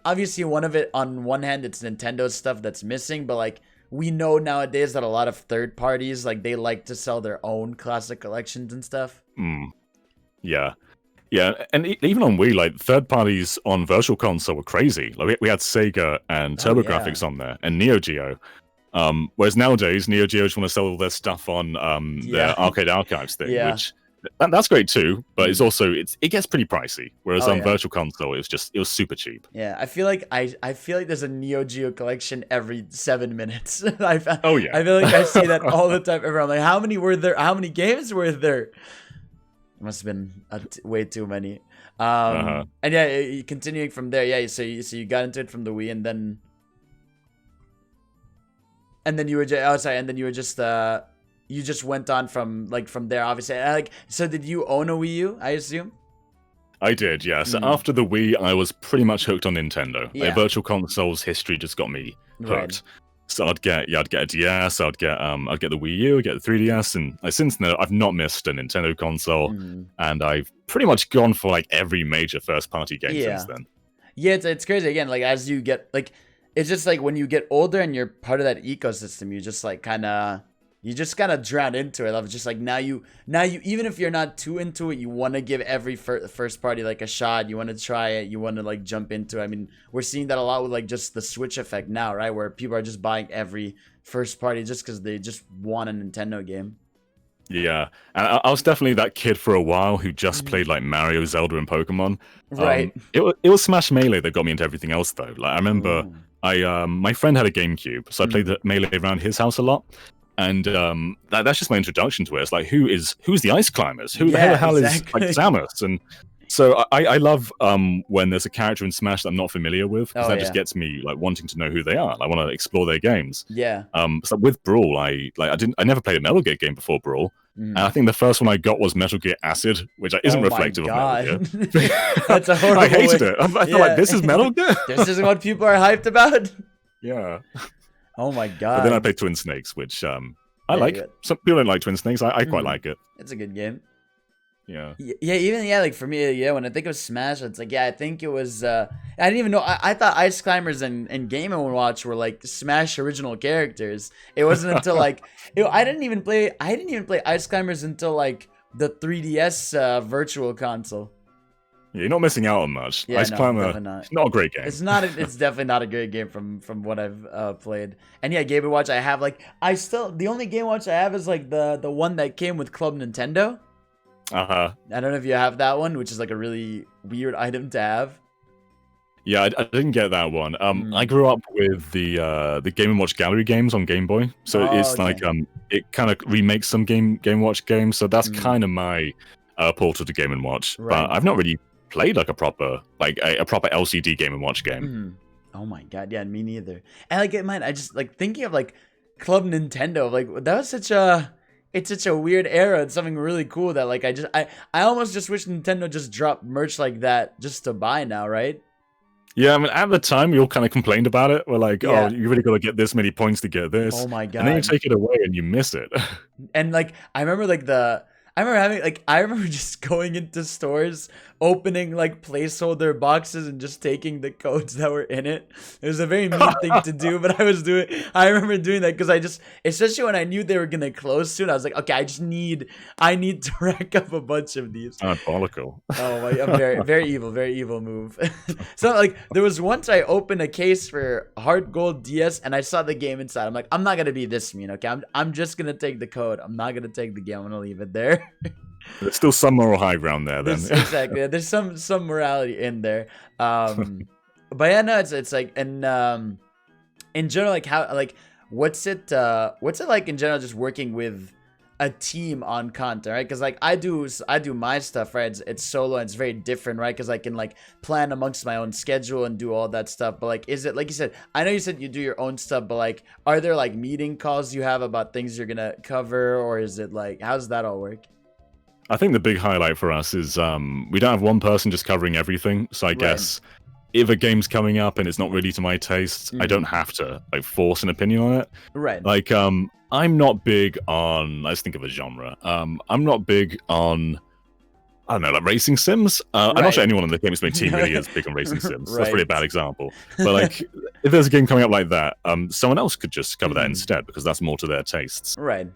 obviously one of it, on one hand it's Nintendo stuff that's missing, but like we know nowadays that a lot of third parties, like they like to sell their own classic collections and stuff. Yeah, and even on Wii, like third parties on Virtual Console were crazy. Like we had Sega and TurboGrafx on there, and Neo Geo. Whereas nowadays, Neo Geo just want to sell all their stuff on their Arcade Archives thing, which that's great too. But it's also it gets pretty pricey. Whereas on Virtual Console, it was super cheap. Yeah, I feel like there's a Neo Geo collection every 7 minutes. I feel like I see that all the time. Everyone, like, how many were there? How many games were there? Must have been way too many. And yeah, continuing from there, yeah. So you got into it from the Wii, and then you were you just went on from there. Obviously, like, so did you own a Wii U? I assume. I did, yeah. So after the Wii, I was pretty much hooked on Nintendo. Like, Virtual Console's history just got me hooked. Right. So I'd get a DS, I'd get the Wii U, I'd get the 3DS, and since then I've not missed a Nintendo console, and I've pretty much gone for like every major first-party game since then. Yeah, it's crazy. Again, like as you get it's just like when you get older and you're part of that ecosystem, you just like kind of drown into it. I was just like now you even if you're not too into it, you want to give every first party like a shot. You want to try it. You want to like jump into it. I mean, we're seeing that a lot with like just the Switch effect now, right? Where people are just buying every first party just because they just want a Nintendo game. Yeah, and I was definitely that kid for a while who just played like Mario, Zelda, and Pokemon. Right. It was Smash Melee that got me into everything else though. Like I remember, my friend had a GameCube, so I played the Melee around his house a lot. And that's just my introduction to it. It's like, who's the Ice Climbers? Who the hell is like Samus? And so I love when there's a character in Smash that I'm not familiar with, because that just gets me like wanting to know who they are. I want to explore their games. Yeah. So with Brawl, I never played a Metal Gear game before Brawl. And I think the first one I got was Metal Gear Acid, which isn't reflective of Metal Gear. That's a horrible I hated it. I thought like, this is Metal Gear? This isn't what people are hyped about? Yeah. Oh my god! But then I played Twin Snakes, which I like. Good. Some people don't like Twin Snakes. I quite like it. It's a good game. Yeah. Yeah, even like for me, when I think of Smash, it's like I think it was. I didn't even know. I thought Ice Climbers and Game & Watch were like Smash original characters. It wasn't until like I didn't even play Ice Climbers until like the 3DS Virtual Console. Yeah, you're not missing out on much. Yeah, Ice Climber, it's not a great game. It's not. It's definitely not a great game from what I've played. And yeah, Game & Watch I have like the only Game & Watch I have is like the one that came with Club Nintendo. I don't know if you have that one, which is like a really weird item to have. Yeah, I didn't get that one. I grew up with the Game & Watch Gallery games on Game Boy, so it's like it kind of remakes some Game & Watch games. So that's kind of my portal to Game & Watch. Right. But I've not really played like a proper LCD Game and Watch game. Mhm. Oh my god, yeah, me neither. And like, man, I just like thinking of like Club Nintendo, like that was it's such a weird era. It's something really cool that like I almost just wish Nintendo just dropped merch like that just to buy now, right? Yeah, I mean, at the time, we all kind of complained about it. We're like, Yeah. oh, you really got to get this many points to get this. Oh my And then you god. take it away and you miss it. And like I remember I remember just going into stores, opening like placeholder boxes and just taking the codes that were in it. It was a very mean thing to do, but I remember doing that because especially when I knew they were gonna close soon, I was like, okay, I need to rack up a bunch of these. Diabolical. Oh my, I'm very evil move. So like there was once I opened a case for Heart Gold DS and I saw the game inside. I'm like, I'm not gonna be this mean, okay? I'm just gonna take the code. I'm not gonna take the game. I'm gonna leave it there. There's still some moral high ground there, then. Exactly. There's some morality in there. But yeah, no, it's like, and in general, like how, like what's it like in general, just working with a team on content, right? Because like I do my stuff, right? It's solo and it's very different, right? Because I can like plan amongst my own schedule and do all that stuff. But like, is it like you said? I know you said you do your own stuff, but like, are there like meeting calls you have about things you're gonna cover, or is it like, how does that all work? I think the big highlight for us is we don't have one person just covering everything. So I guess if a game's coming up and it's not really to my taste, I don't have to like force an opinion on it. Right. Like I'm not big on, let's think of a genre. I'm not big on, I don't know, like racing sims. I'm not sure anyone on the GameXplain team really is big on racing sims. That's really a bad example. But like, if there's a game coming up like that, someone else could just cover that instead because that's more to their tastes. Right.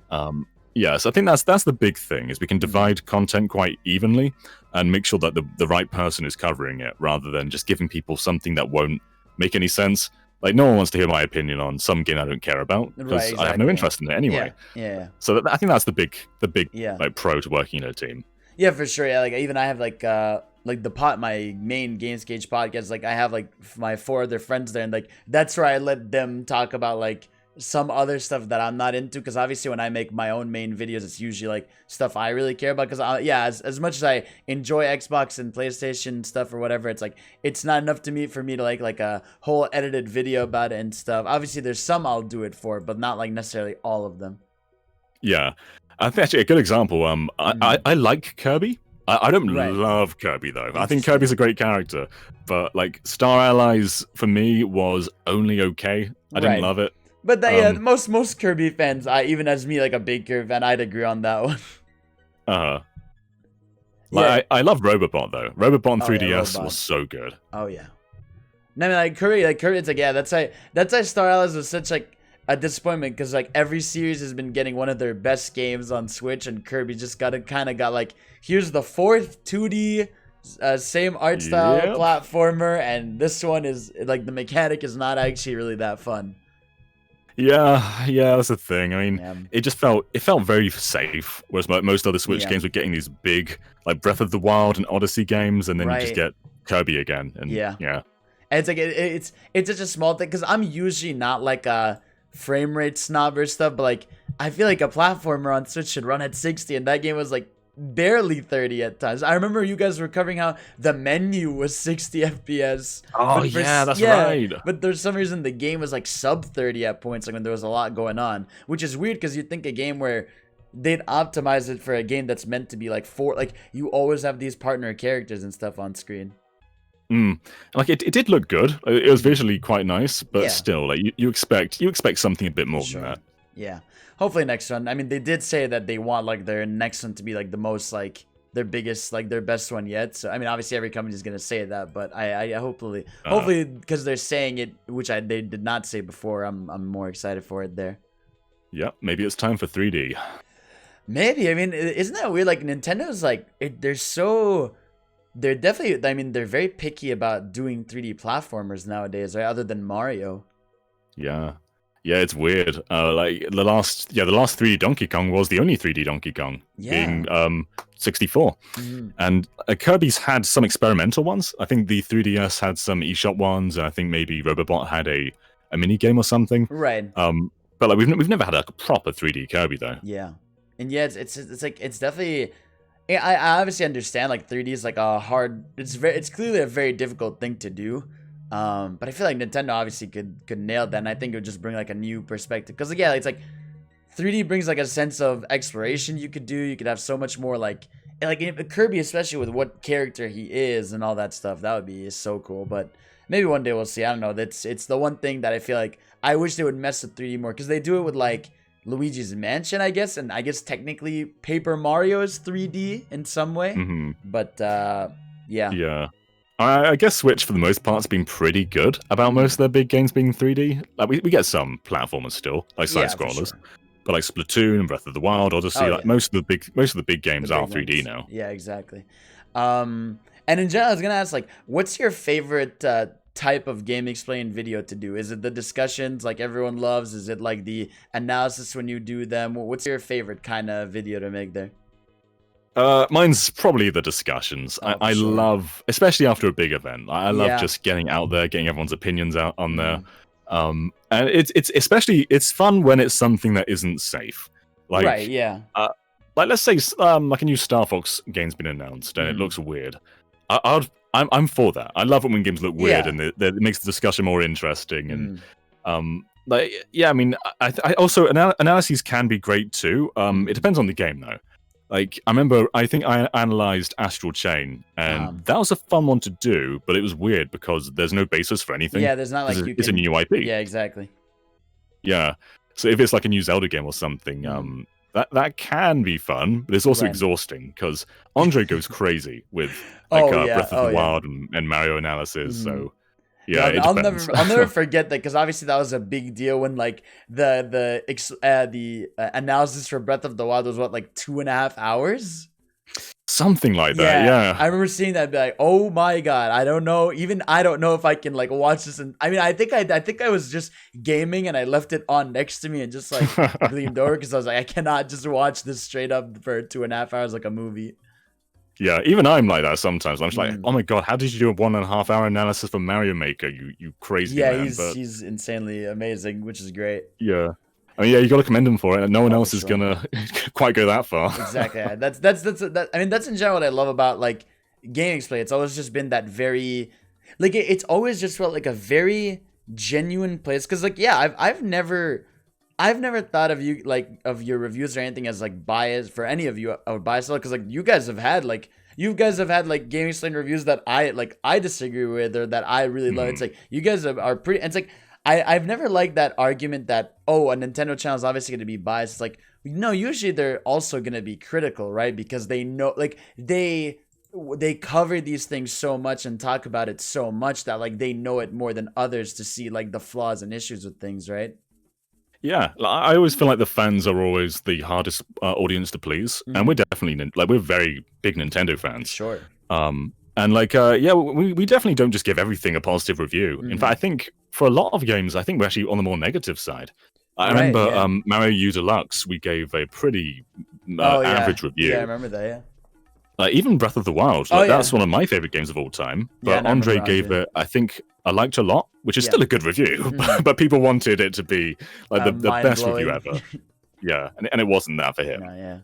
Yeah, so I think that's the big thing, is we can divide content quite evenly and make sure that the right person is covering it rather than just giving people something that won't make any sense. Like, no one wants to hear my opinion on some game I don't care about because I have no interest in it anyway. Yeah. So I think that's the big like pro to working in a team. Yeah, for sure. Yeah, like even I have like my main Games Cage podcast. Like I have like my 4 other friends there, and like that's where I let them talk about like some other stuff that I'm not into, because obviously when I make my own main videos, it's usually like stuff I really care about, because as much as I enjoy Xbox and PlayStation stuff or whatever, it's like it's not enough for me to like a whole edited video about it and stuff. Obviously there's some I'll do it for, but not like necessarily all of them. Yeah, I think actually a good example, I like Kirby. I don't love Kirby though. I think Kirby's a great character, but like Star Allies for me was only okay. I didn't love it. But that, most Kirby fans, even as me, like a big Kirby fan, I'd agree on that one. Like, I love Robobot though. Robobot on 3DS was so good. Oh yeah. No, I mean like Kirby, it's like that's why Star Allies was such like a disappointment, because like every series has been getting one of their best games on Switch, and Kirby just got like, here's the 4th 2D. Same art style platformer, and this one is like the mechanic is not actually really that fun. Yeah, that's the thing. I mean, it felt very safe, whereas most other Switch games were getting these big, like Breath of the Wild and Odyssey games, and then you just get Kirby again. And yeah. And it's like it's such a small thing, because I'm usually not like a frame rate snob or stuff, but like I feel like a platformer on Switch should run at 60, and that game was like barely 30 at times. I remember you guys were covering how the menu was 60 FPS. Oh yeah, that's right. But there's some reason the game was like sub 30 at points, like when there was a lot going on, which is weird, because you'd think a game where they'd optimize it for a game that's meant to be like you always have these partner characters and stuff on screen. Like it did look good. It was visually quite nice, but still, like you expect something a bit more than that. Yeah. Hopefully next one. I mean, they did say that they want like their next one to be like the most like their biggest, like their best one yet. So I mean, obviously every company is gonna say that, but I hopefully because they're saying it, which they did not say before. I'm more excited for it there. Yeah, maybe it's time for 3D. Maybe. I mean, isn't that weird? Like Nintendo's like they're definitely. I mean, they're very picky about doing 3D platformers nowadays, right? Other than Mario. Yeah, it's weird. Like the last 3D Donkey Kong was the only 3D Donkey Kong, being 64. And Kirby's had some experimental ones. I think the 3DS had some eShop ones, and I think maybe Robobot had a mini game or something. Right. But like we've never had a proper 3D Kirby though. Yeah, and yeah, it's like it's definitely. Yeah, I obviously understand like 3D is like a hard. It's clearly a very difficult thing to do. But I feel like Nintendo obviously could nail that, and I think it would just bring like a new perspective. Cause like, yeah, it's like 3D brings like a sense of exploration you could do. You could have so much more like and, like Kirby, especially with what character he is and all that stuff. That would be so cool. But maybe one day we'll see. I don't know. It's the one thing that I feel like I wish they would mess with 3D more because they do it with like Luigi's Mansion, I guess, and I guess technically Paper Mario is 3D in some way. Mm-hmm. But yeah. Yeah. I guess Switch, for the most part, has been pretty good about most of their big games being 3D. Like, we get some platformers still, like side-scrollers. Sure. But like Splatoon and Breath of the Wild, Odyssey, like most of the big games are 3D now. Yeah, exactly. And in general, I was gonna ask, like, what's your favorite type of GameXplain video to do? Is it the discussions like everyone loves? Is it like the analysis when you do them? What's your favorite kind of video to make there? Mine's probably the discussions. I love, especially after a big event. I love just getting out there, getting everyone's opinions out on there. And it's especially it's fun when it's something that isn't safe. Like, right, yeah. Like let's say like a new Star Fox game's been announced and it looks weird. I'm for that. I love it when games look weird and it makes the discussion more interesting. And like yeah, I mean, I also analyses can be great too. It depends on the game though. Like, I think I analyzed Astral Chain, and that was a fun one to do, but it was weird because there's no basis for anything. Yeah, there's not like it's a new IP. Yeah, exactly. Yeah, so if it's like a new Zelda game or something, that can be fun, but it's also exhausting because Andre goes crazy with like Breath of the Wild and Mario analysis, so... Yeah, I'll never forget that because obviously that was a big deal when like the analysis for Breath of the Wild was what, like 2.5 hours, something like that. Yeah, I remember seeing that and be like, oh my god, I don't know if I can like watch this. And I mean, I think I was just gaming and I left it on next to me and just like leaned over because I was like, I cannot just watch this straight up for 2.5 hours like a movie. Yeah, even I'm like that sometimes. I'm just like, oh my god, how did you do a 1.5 hour analysis for Mario Maker? You crazy man. He's insanely amazing, which is great. Yeah, I mean, yeah, you got to commend him for it. And no one else is gonna quite go that far. Exactly. Yeah. That's I mean, that's in general what I love about like GameXplain. It's always just been that very, like it's always just felt like a very genuine place. Because like I've never thought of you like of your reviews or anything as like biased for any of you or biased because like you guys have had like GameXplain reviews that I disagree with or that I really love. It's like you guys are pretty. And it's like I've never liked that argument that a Nintendo channel is obviously going to be biased. It's like no, usually they're also going to be critical, right? Because they know like they cover these things so much and talk about it so much that like they know it more than others to see like the flaws and issues with things, right? Yeah, I always feel like the fans are always the hardest audience to please, and we're definitely we're very big Nintendo fans. Sure. And like we definitely don't just give everything a positive review. In fact, I think for a lot of games, I think we're actually on the more negative side. I remember Mario U Deluxe, we gave a pretty average review. Yeah, I remember that. Yeah. Even Breath of the Wild, that's one of my favorite games of all time. But Andre gave it, I think, I liked a lot, which is still a good review, but people wanted it to be like the best review ever. Yeah, and it wasn't that for him. No,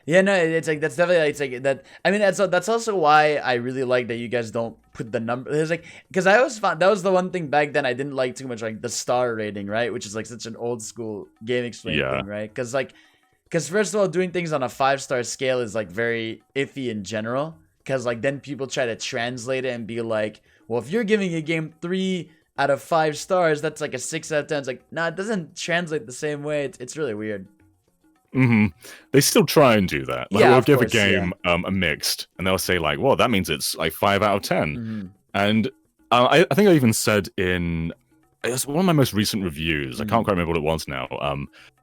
yeah, no, it's like that's definitely it's like that. I mean, that's also why I really like that you guys don't put the number. It's like because I always found that was the one thing back then I didn't like too much, like the star rating, right? Which is like such an old school GameXplain thing, right? Because first of all, doing things on a 5-star scale is like very iffy in general. Because like then people try to translate it and be like, well, if you're giving a game 3 out of 5 stars, that's like a 6 out of 10. It's like, nah, it doesn't translate the same way. It's really weird. They still try and do that. Like, we'll give a game a mixed, and they'll say like, well, that means it's like 5 out of 10. And I think I even said in it's one of my most recent reviews. I can't quite remember what it was now.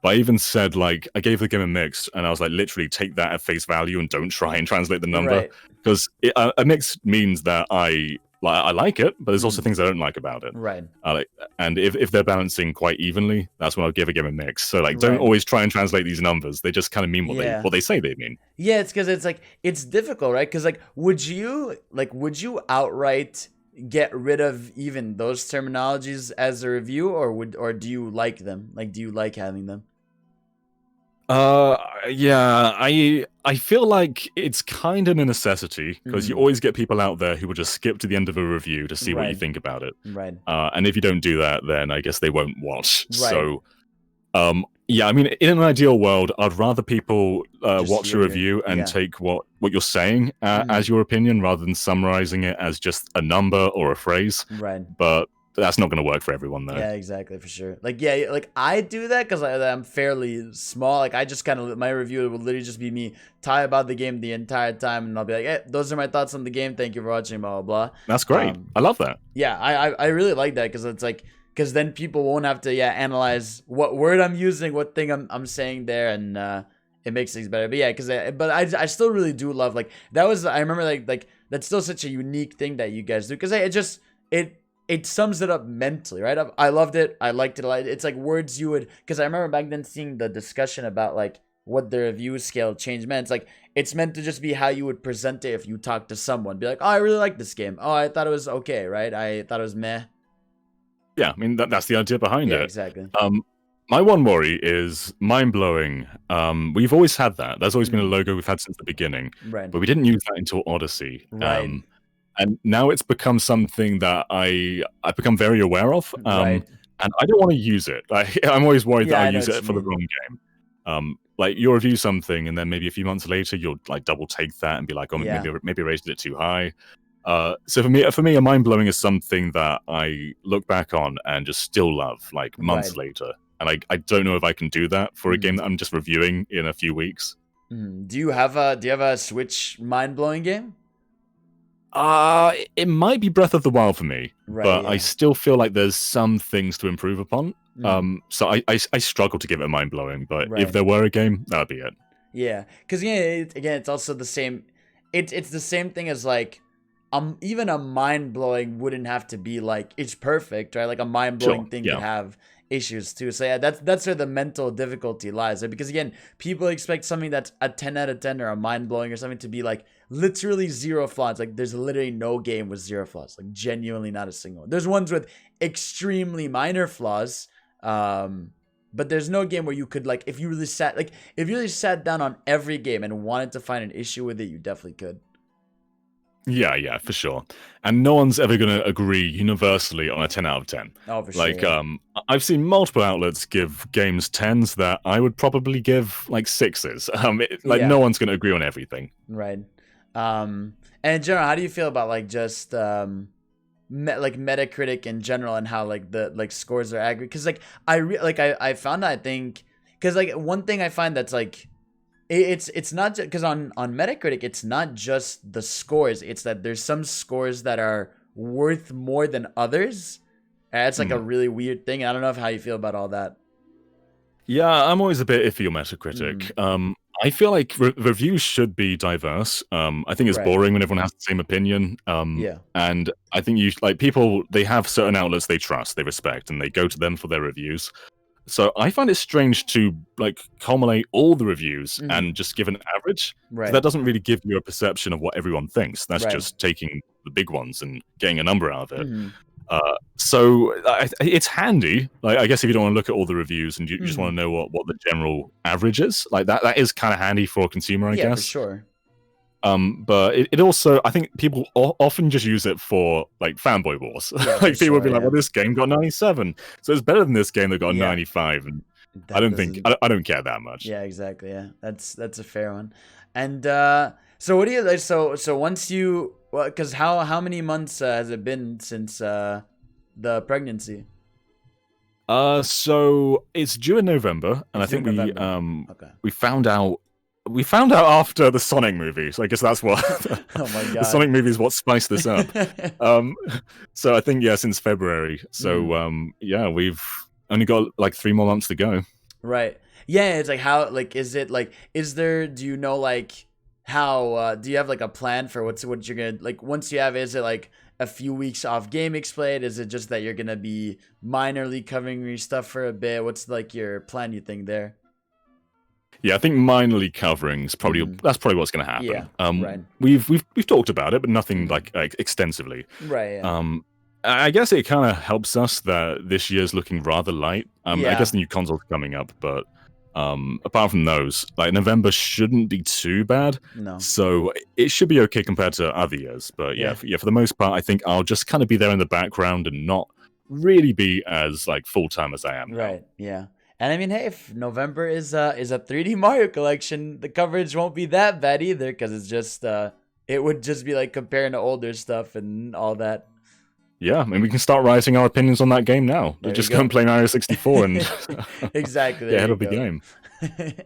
But I even said like I gave the game a mix, and I was like, literally take that at face value and don't try and translate the number because a mix means that I like it, but there's also things I don't like about it. Right. And if they're balancing quite evenly, that's when I'll give a game a mix. So like, don't always try and translate these numbers. They just kind of mean what they say they mean. Yeah, it's because it's like it's difficult, right? Because like, would you outright get rid of even those terminologies as a review, or do you like them? Like, do you like having them? Yeah, I feel like it's kind of a necessity because you Mm, always get people out there who will just skip to the end of a review to see what you right, think about it. right, And if you don't do that, then I guess they won't watch. right. So, yeah, I mean, in an ideal world, I'd rather people Just watch a hear your review and yeah. take what you're saying Mm, as your opinion rather than summarizing it as just a number or a phrase. right. But that's not going to work for everyone, though. Yeah, exactly, for sure. Like, yeah, like I do that because I'm fairly small. Like, I just kind of my review will literally just be me talk about the game the entire time, and I'll be like, "Hey, those are my thoughts on the game. Thank you for watching." Blah blah That's blah. great. I love that. Yeah, I really like that because it's like because then people won't have to analyze what word I'm using, what thing I'm saying there, and it makes things better. But yeah, because but I still really do love like that was I remember like that's still such a unique thing that you guys do because it just it sums it up mentally, right? I loved it. I liked it a lot. It's like words you would because I remember back then seeing the discussion about like what the review scale change meant. It's like it's meant to just be how you would present it if you talk to someone. Be like, oh, I really like this game. Oh, I thought it was okay, right? I thought it was meh. Yeah, I mean that's the idea behind Yeah, it. exactly. My one worry is mind blowing. We've always had that. There's always been a Mm, logo we've had since the beginning, right, but we didn't use that until Odyssey. right, And now it's become something that I've become very aware of. right. And I don't want to use it. I'm always worried that Yeah, I I'll know use what it you for the mean. wrong game. Like you'll review something, and then maybe a few months later, you'll like double take that and be like, "Oh, Yeah, maybe I raised it too high." So for me, a mind blowing is something that I look back on and just still love, like right. months later. And I don't know if I can do that for a game Mm, that I'm just reviewing in a few weeks. mm. Do you have a Switch mind blowing game? It might be Breath of the Wild for me, Right. but I Yeah. still feel like there's some things to improve upon. Mm, So I struggle to give it mind blowing, but if right. there were a game, that'd be it. Yeah. Because yeah, again, it's also the same. It's the same thing as like even a mind blowing wouldn't have to be like it's perfect, right? Like a mind Sure, blowing thing could yeah. have issues too. So yeah, that's where the mental difficulty lies, right? Because again, people expect something that's a 10 out of 10 or a mind blowing or something to be like literally zero flaws. Like there's literally no game with zero flaws. Like genuinely not a single one. There's ones with extremely minor flaws. But there's no game where you could like if you really sat down on every game and wanted to find an issue with it, you definitely could. Yeah, for sure. And no one's ever going to agree universally on a 10 out of 10. Oh, for sure. Like, Yeah. I've seen multiple outlets give games 10s that I would probably give like 6s. Like, Yeah. no one's going to agree on everything. Right. And in general, how do you feel about like just like Metacritic in general and how like the like scores are aggregate? Because like I found I think because like one thing I find that's like it's not just because on Metacritic it's not just the scores. It's that there's some scores that are worth more than others. And it's like a Hmm. really weird thing. I don't know how you feel about all that. Yeah, I'm always a bit iffy on Metacritic. Mm, I feel like reviews should be diverse. I think it's right. boring when everyone has the same opinion. Yeah. And I think you like people. They have certain outlets they trust, they respect, and they go to them for their reviews. So I find it strange to like culminate all the reviews Hmm. and just give an average. 'Cause Right. that doesn't really give you a perception of what everyone thinks. That's Right. just taking the big ones and getting a number out of it. Hmm. It's handy. Like I guess if you don't want to look at all the reviews and you just want Hmm. to know what the general average is, like that is kind of handy for a consumer, I Yeah, for guess. sure. But it also, I think people often just use it for like fanboy wars. Yeah, for Like people would sure. be like, Yeah. "Well, this game got 97, so it's better than this game that got Yeah. 95." And I That don't think doesn't. I don't care that much. Yeah, exactly. Yeah, that's a fair one. And so what do you like? So once you well, because how many months has it been since the pregnancy? So it's due in November, and I It's due in think November. Okay. we found out after the Sonic movie. So I guess that's what Oh my the Sonic god. movie is what spiced this up. Um, so I think yeah, since February. So Mm, yeah, we've only got like 3 more months to go. right. Yeah, it's like how like is it like is there do you know like how do you have like a plan for what you're gonna like once you have is it like a few weeks off GameXplain? Is it just that you're gonna be minorly covering your stuff for a bit? What's like your plan you think there? Yeah, I think minorly covering's probably Mm, that's probably what's going to yeah, happen. right. We've talked about it, but nothing Mm, like extensively. right, yeah. I guess it kind of helps us that this year's looking rather light. I guess Yeah. the new console's coming up, but Apart from those, like November shouldn't be too bad, No. so it should be okay compared to other years. But Yeah. for the most part, I think I'll just kind of be there in the background and not really be as like full time as I am now. Right. Yeah. And I mean, hey, if November is a 3D Mario collection, the coverage won't be that bad either, because it's just it would just be like comparing to older stuff and all that. Yeah, I mean, we can start writing our opinions on that game now. There you Just go. go and play Mario 64 and Exactly. get ahead There of the you go. game.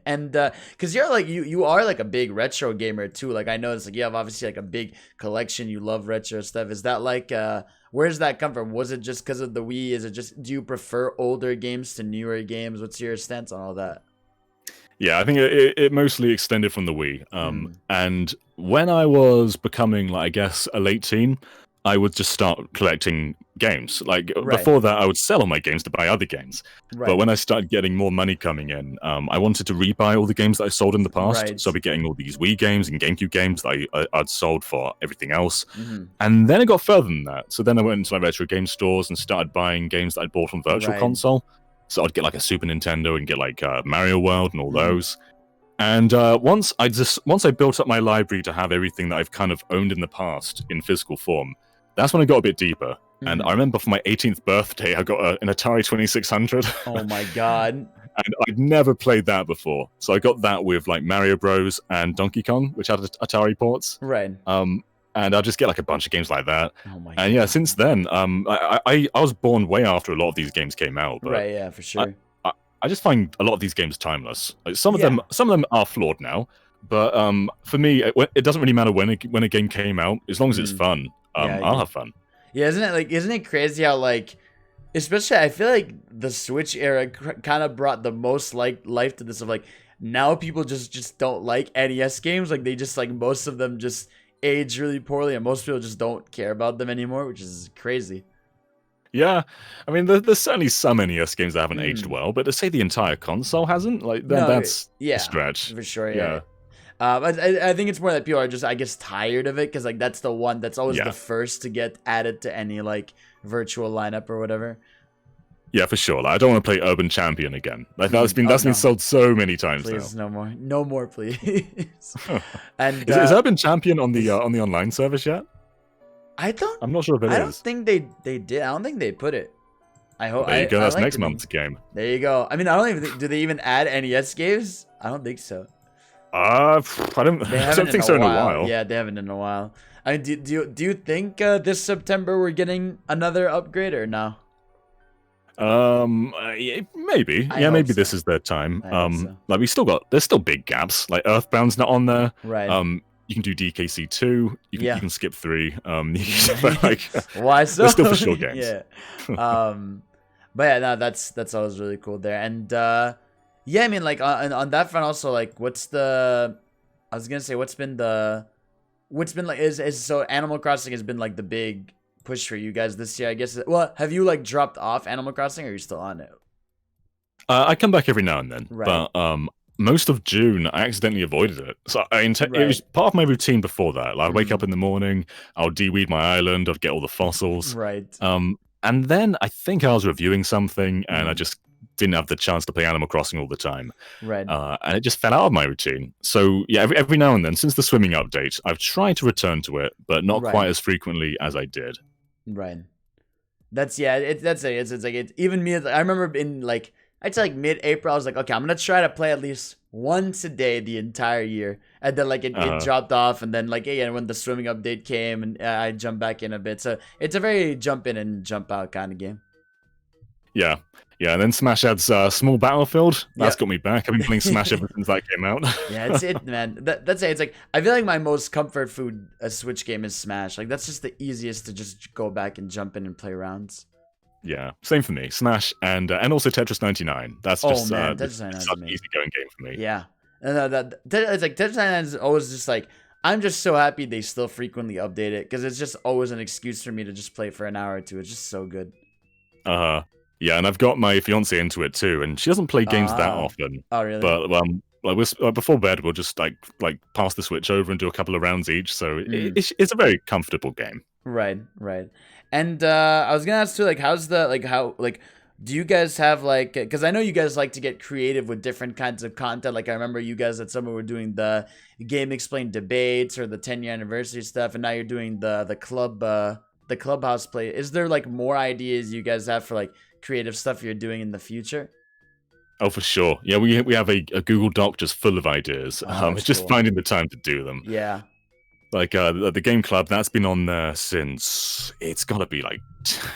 And because you're like you are like a big retro gamer too. Like I noticed, like you have obviously like a big collection. You love retro stuff. Is that like where does that come from? Was it just because of the Wii? Is it just, do you prefer older games to newer games? What's your stance on all that? Yeah, I think it mostly extended from the Wii. And when I was becoming, like, I guess, a late teen, I would just start collecting games. Like, Right. before that, I would sell all my games to buy other games. Right. But when I started getting more money coming in, I wanted to rebuy all the games that I sold in the past. Right. So I'd be getting all these Wii games and GameCube games that I'd sold for everything else. Mhm. And then it got further than that. So then I went into my retro game stores and started buying games that I'd bought from Virtual Right. Console. So I'd get like a Super Nintendo and get like Mario World and all Mhm. those. And once I built up my library to have everything that I've kind of owned in the past in physical form, that's when I got a bit deeper. And Mhm. I remember for my 18th birthday, I got an Atari 2600. Oh my god. And I'd never played that before. So I got that with like Mario Bros. And Donkey Kong, which had Atari ports. Right. And I'll just get like a bunch of games like that. Oh my And yeah, god. since then, I was born way after a lot of these games came out. But Right. Yeah, for sure. I just find a lot of these games timeless. Like some of Yeah. them are flawed now, but for me, it doesn't really matter when a game came out, as long as it's fun. Yeah, I'll have fun. Yeah, isn't it crazy how, like, especially I feel like the Switch era kind of brought the most like life to this, of like, now people just don't like NES games. Like, they just, like, most of them just age really poorly, and most people just don't care about them anymore, which is crazy. Yeah, I mean, there's certainly some NES games that haven't aged well, but to say the entire console hasn't, like, then No, that's yeah, a stretch. for sure. Yeah. Yeah. I think it's more that people are just, I guess, tired of it, because like that's the one that's always Yeah. the first to get added to any like virtual lineup or whatever. Yeah, for sure. Like, I don't want to play Urban Champion again. Like, that's been no. sold so many times Please, now. no more, please. And Is Urban Champion on the online service yet? I'm not sure if it I don't is. think they did. I don't think they put it. I hope. There you go. I That's like next to month's think- game. There you go. I mean, I don't even think, do they even add NES games? I don't think so. I don't They I haven't don't think so in a while. Yeah, they haven't in a while. I mean, do you think this September we're getting another upgrade or no? Yeah, maybe. I Yeah, hope maybe so. this is their time. I hope so. Like there's still big gaps. Like Earthbound's not on there. Right. You can do DKC 2. You Yeah. can skip 3. Like, Why so? they're still for sure games. Yeah. But yeah, no, that's always really cool there. And yeah, I mean, like on that front also, like, I was gonna say, what's been like, is so Animal Crossing has been like the big push for you guys this year, I guess. Well, have you like dropped off Animal Crossing, or are you still on it? I come back every now and then, Right. but most of June I accidentally avoided it. So it Right. was part of my routine before that. Like, I'd wake up in the morning, I'll deweed my island, I'd get all the fossils. Right. And then I think I was reviewing something, and I Mhm. just didn't have the chance to play Animal Crossing all the time. Right. And it just fell out of my routine. So yeah, every now and then, since the swimming update, I've tried to return to it, but not Right. quite as frequently as I did. Right. That's like even me. I remember in like, I'd say like mid-April, I was like, okay, I'm gonna try to play at least once a day the entire year, and then like it dropped off, and then like, yeah, when the swimming update came, and I jumped back in a bit. So it's a very jump in and jump out kind of game. Yeah. Yeah, and then Smash adds Small Battlefield. That's Yeah. got me back. I've been playing Smash ever since that came out. Yeah, it's it, man. That's it. It's like, I feel like my most comfort food a Switch game is Smash. Like, that's just the easiest to just go back and jump in and play rounds. Yeah, same for me. Smash and also Tetris 99. That's Oh, just man, it's Tetris 99 is such an amazing. easy-going game for me. Yeah, and it's like Tetris 99 is always just like, I'm just so happy they still frequently update it, because it's just always an excuse for me to just play for an hour or two. It's just so good. Yeah, and I've got my fiance into it too, and she doesn't play games that Ah. often. Oh, really? But before bed, we'll just like pass the Switch over and do a couple of rounds each. So it's a very comfortable game. Right. And I was gonna ask too, like, how's the Do you guys have like, because I know you guys like to get creative with different kinds of content. Like I remember you guys at Summer were doing the GameXplain debates or the 10-year anniversary stuff, and now you're doing the clubhouse play. Is there like more ideas you guys have for like creative stuff you're doing in the future? Oh, for sure. Yeah, we have a Google Doc just full of ideas. Oh, It's just cool. finding the time to do them. Yeah. Like the game club, that's been on there since it's got to be like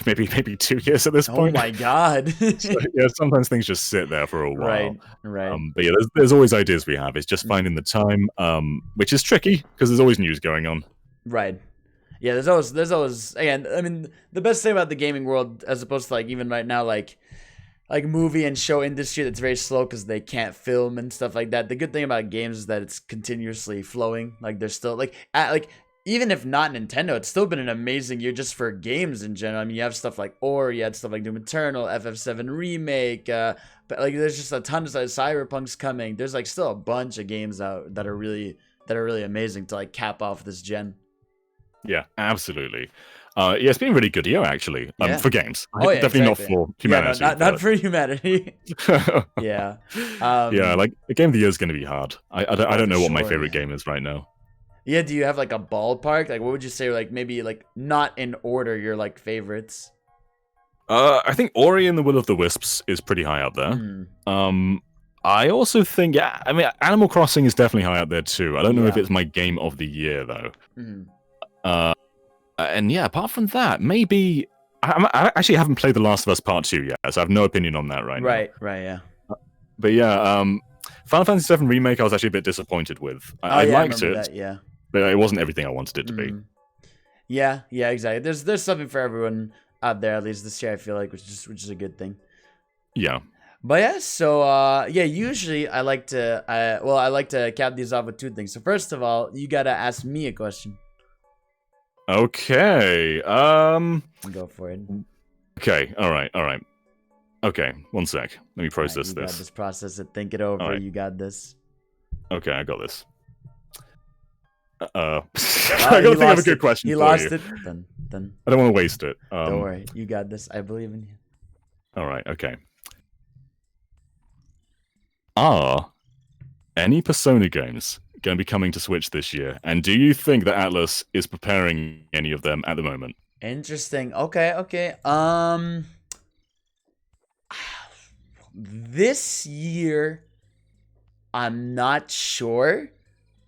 maybe 2 years at this Oh point. my god. So, yeah, sometimes things just sit there for a while. Right. But yeah, there's always ideas we have. It's just finding the time, which is tricky because there's always news going on. Right. Yeah, there's always again, I mean, the best thing about the gaming world as opposed to like even right now like movie and show industry that's very slow because they can't film and stuff like that. The good thing about games is that it's continuously flowing. Like there's still like even if not Nintendo, it's still been an amazing year just for games in general. I mean, you have stuff like Ori, you had stuff like Doom Eternal, FF7 Remake, but like there's just a ton of Cyberpunk's coming. There's like still a bunch of games out that are really amazing to like cap off this gen. Yeah, absolutely. Yeah, it's been a really good year actually. Yeah. For games. Oh, yeah, definitely exactly. not for humanity. Yeah, not for humanity. Yeah. Yeah, like the game of the year is going to be hard. I don't know what my sure, favorite yeah. game is right now. Yeah, do you have like a ballpark? Like what would you say like maybe like not in order your like favorites? I think Ori and the Will of the Wisps is pretty high up there. I also think, yeah, I mean, Animal Crossing is definitely high up there too. I don't know if it's my game of the year though. And yeah, apart from that, maybe I actually haven't played The Last of Us Part 2 yet, so I have no opinion on that right now. Right, yeah. But yeah, Final Fantasy VII Remake I was actually a bit disappointed with. I liked it, that, yeah. but it wasn't everything I wanted it to be. Yeah, exactly. There's something for everyone out there, at least this year, I feel like, which is a good thing. Yeah. But yeah, so usually I like to cap these off with two things. So first of all, you gotta ask me a question. Okay. Go for it. Okay. All right. Okay. One sec. Let me process you this. Got this. Process it. Think it over. Right. You got this. Okay, I got this. I gotta think of a good question. He for lost you. it. Then. I don't want to waste it. Don't worry. You got this. I believe in you. All right. Okay. Are any Persona games going to be coming to Switch this year? And do you think that Atlas is preparing any of them at the moment? Interesting. Okay. This year, I'm not sure.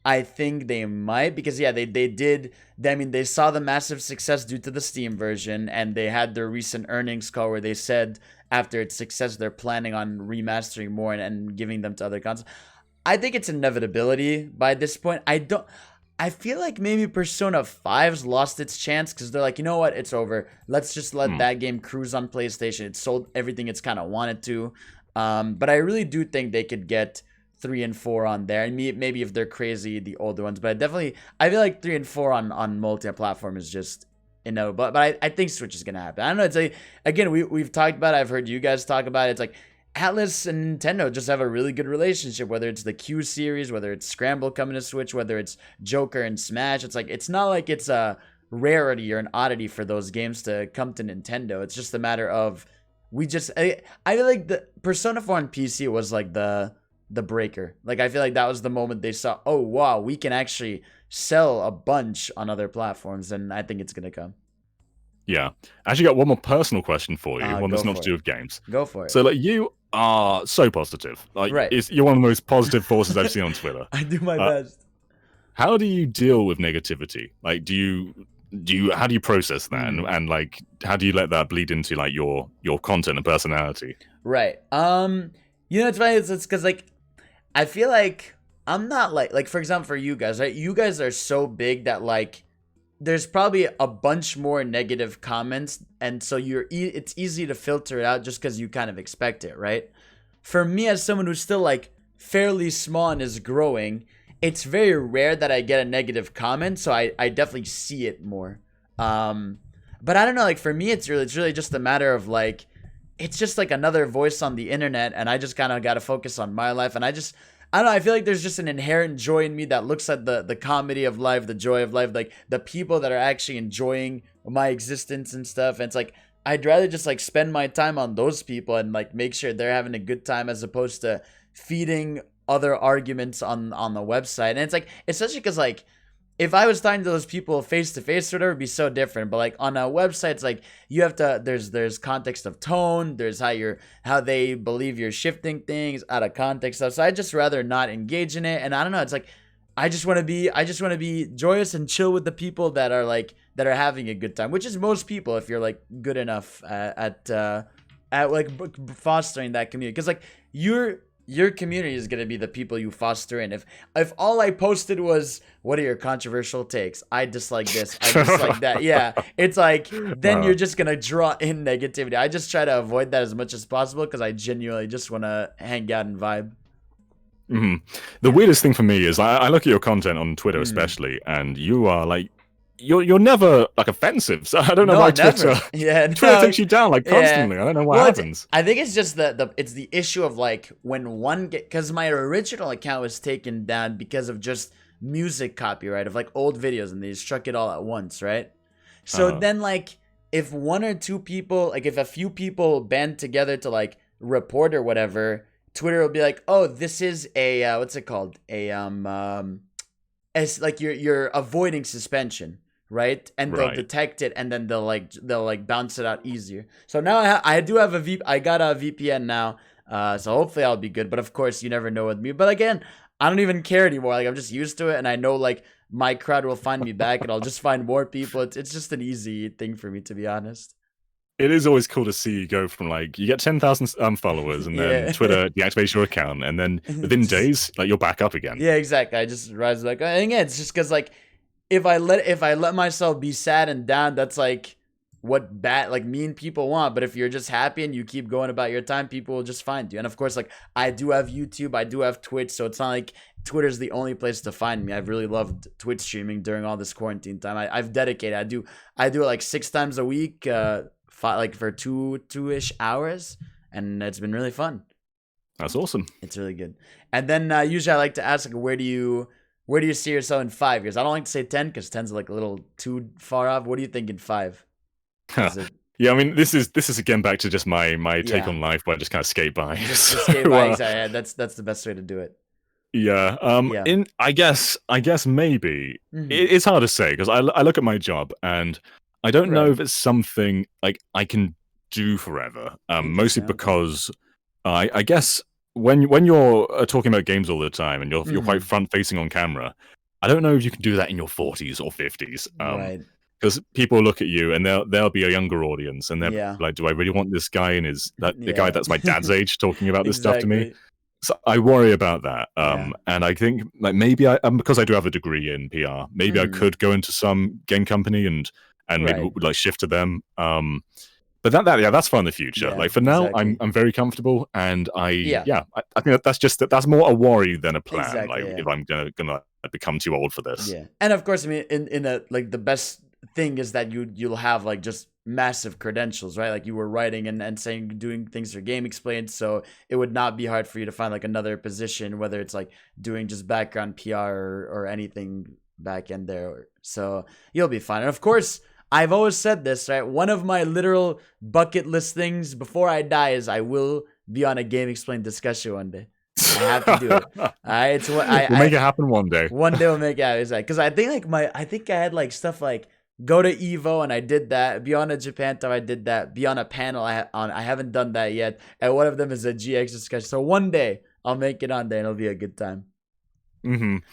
I think they might because they did. I mean, they saw the massive success due to the Steam version, and they had their recent earnings call where they said after its success they're planning on remastering more and giving them to other consoles. I think it's inevitability by this point. I feel like maybe Persona 5's lost its chance because they're like, you know what, it's over. Let's just let that game cruise on PlayStation. It sold everything it's kind of wanted to. But I really do think they could get 3 and 4 on there. And maybe if they're crazy, the older ones. But I feel like 3 and 4 on multi-platform is just inevitable. But I think Switch is going to happen. I don't know. It's like, again, we've talked about it. I've heard you guys talk about it. It's like, Atlas and Nintendo just have a really good relationship, whether it's the Q series, whether it's Scramble coming to Switch, whether it's Joker and Smash. It's like, it's not like it's a rarity or an oddity for those games to come to Nintendo. It's just a matter of I feel like the Persona 4 on PC was like the breaker. Like, I feel like that was the moment they saw, oh, wow, we can actually sell a bunch on other platforms, and I think it's going to come. Yeah. I actually got one more personal question for you, one that's not to it. do with games. Go for it. So, like, you are so positive. Like, right. You're one of the most positive forces I've seen on Twitter. I do my best. How do you deal with negativity? Like, how do you process that? And like, how do you let that bleed into, like, your content and personality? Right. You know, it's funny. It's because, like, I feel like I'm not like, for example, for you guys, right? You guys are so big that, like, there's probably a bunch more negative comments, and so it's easy to filter it out just because you kind of expect it, right? For me, as someone who's still like fairly small and is growing, it's very rare that I get a negative comment, so I definitely see it more. But I don't know, like for me, it's really just a matter of like, it's just like another voice on the internet, and I just kind of got to focus on my life, and I don't know, I feel like there's just an inherent joy in me that looks at the comedy of life, the joy of life, like the people that are actually enjoying my existence and stuff. And it's like, I'd rather just like spend my time on those people and like make sure they're having a good time as opposed to feeding other arguments on the website. And it's like, especially because like if I was talking to those people face to face or whatever, it'd be so different. But like on a website, it's like you have to there's context of tone, there's how they believe you're shifting things out of context stuff. So I just rather not engage in it. And I don't know, it's like I just want to be joyous and chill with the people that are having a good time, which is most people if you're like good enough at like fostering that community. Because like your community is gonna be the people you foster in. If all I posted was what are your controversial takes, I dislike this, I dislike that, yeah, it's like then you're just gonna draw in negativity. I just try to avoid that as much as possible because I genuinely just want to hang out and vibe. The weirdest thing for me is I look at your content on Twitter especially, and you are like you're never like offensive. So I don't know why Twitter takes you down like constantly. I don't know what happens. I think it's just it's the issue of like when because my original account was taken down because of just music copyright of like old videos, and they struck it all at once, right? So then like if one or two people, like if a few people band together to like report or whatever, Twitter will be like, oh, this is a what's it called, as like you're avoiding suspension, right? And they'll detect it, and then they'll bounce it out easier. So now I do have I got a VPN now, so hopefully I'll be good. But of course, you never know with me. But again, I don't even care anymore. Like I'm just used to it, and I know like my crowd will find me back, and I'll just find more people. It's just an easy thing for me, to be honest. It is always cool to see you go from like you get 10,000 followers, and then Twitter deactivates your account, and then within days like you're back up again. Yeah, exactly. I just rise back. And again, it's just because like if I let myself be sad and down, that's like what mean people want. But if you're just happy and you keep going about your time, people will just find you. And of course, like I do have YouTube, I do have Twitch, so it's not like Twitter's the only place to find me. I've really loved Twitch streaming during all this quarantine time. I've dedicated. I do it like 6 times a week. Like for two-ish hours, and it's been really fun. That's awesome. It's really good. And then usually I like to ask, like, where do you see yourself in 5 years? I don't like to say 10 because 10's like a little too far off. What do you think in 5? Yeah, I mean, this is again back to just my take on life, where I just kind of skate by. Just skate by, exactly. That's the best way to do it. Yeah. I guess maybe it's hard to say because I look at my job and I don't know if it's something like I can do forever. Mostly because I guess when you're talking about games all the time and you're quite front facing on camera, I don't know if you can do that in your 40s or 50s. Because people look at you and they'll be a younger audience and they're like, do I really want this guy and the guy that's my dad's age talking about this stuff to me? So I worry about that. And I think like maybe because I do have a degree in PR, maybe I could go into some game company and maybe like shift to them. But that's fun in the future. Like for now, I'm very comfortable, and I think that's more a worry than a plan. Like if I'm gonna become too old for this. Yeah, and of course, I mean, in a like the best thing is that you'll have like just massive credentials, right? Like you were writing and saying doing things for GameXplain, so it would not be hard for you to find like another position, whether it's like doing just background PR or anything back end there. So you'll be fine. And of course, I've always said this, right? One of my literal bucket list things before I die is I will be on a GameXplain discussion one day. I have to do it. All right, so we'll make it happen one day. One day we'll make it happen. Because I think like I had like stuff like go to Evo, and I did that. Be on a Japan time, I did that. Be on a panel, I haven't done that yet. And one of them is a GX discussion. So one day I'll make it on there, and it'll be a good time.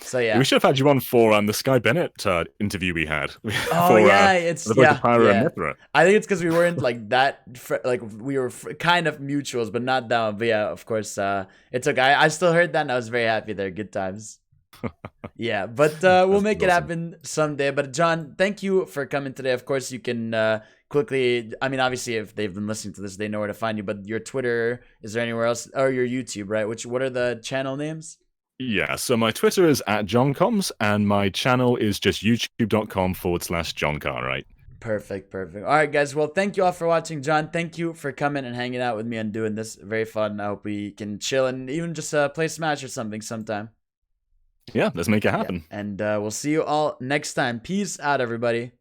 So yeah, we should have had you on for the Sky Bennett interview we had. It's the and Mithra. I think it's because we weren't like that. Like we were kind of mutuals, but not that one. But yeah, of course, it's okay. I still heard that, and I was very happy there. Good times. Yeah, but we'll make it happen someday. But John, thank you for coming today. Of course, you can quickly. I mean, obviously, if they've been listening to this, they know where to find you. But your Twitter, is there anywhere else, or your YouTube, right? What are the channel names? Yeah, so my Twitter is @JohnComs, and my channel is just youtube.com/JohnCartwright. Perfect. All right, guys. Well, thank you all for watching. John, thank you for coming and hanging out with me and doing this. Very fun. I hope we can chill and even just play Smash or something sometime. Yeah, let's make it happen. Yeah. And we'll see you all next time. Peace out, everybody.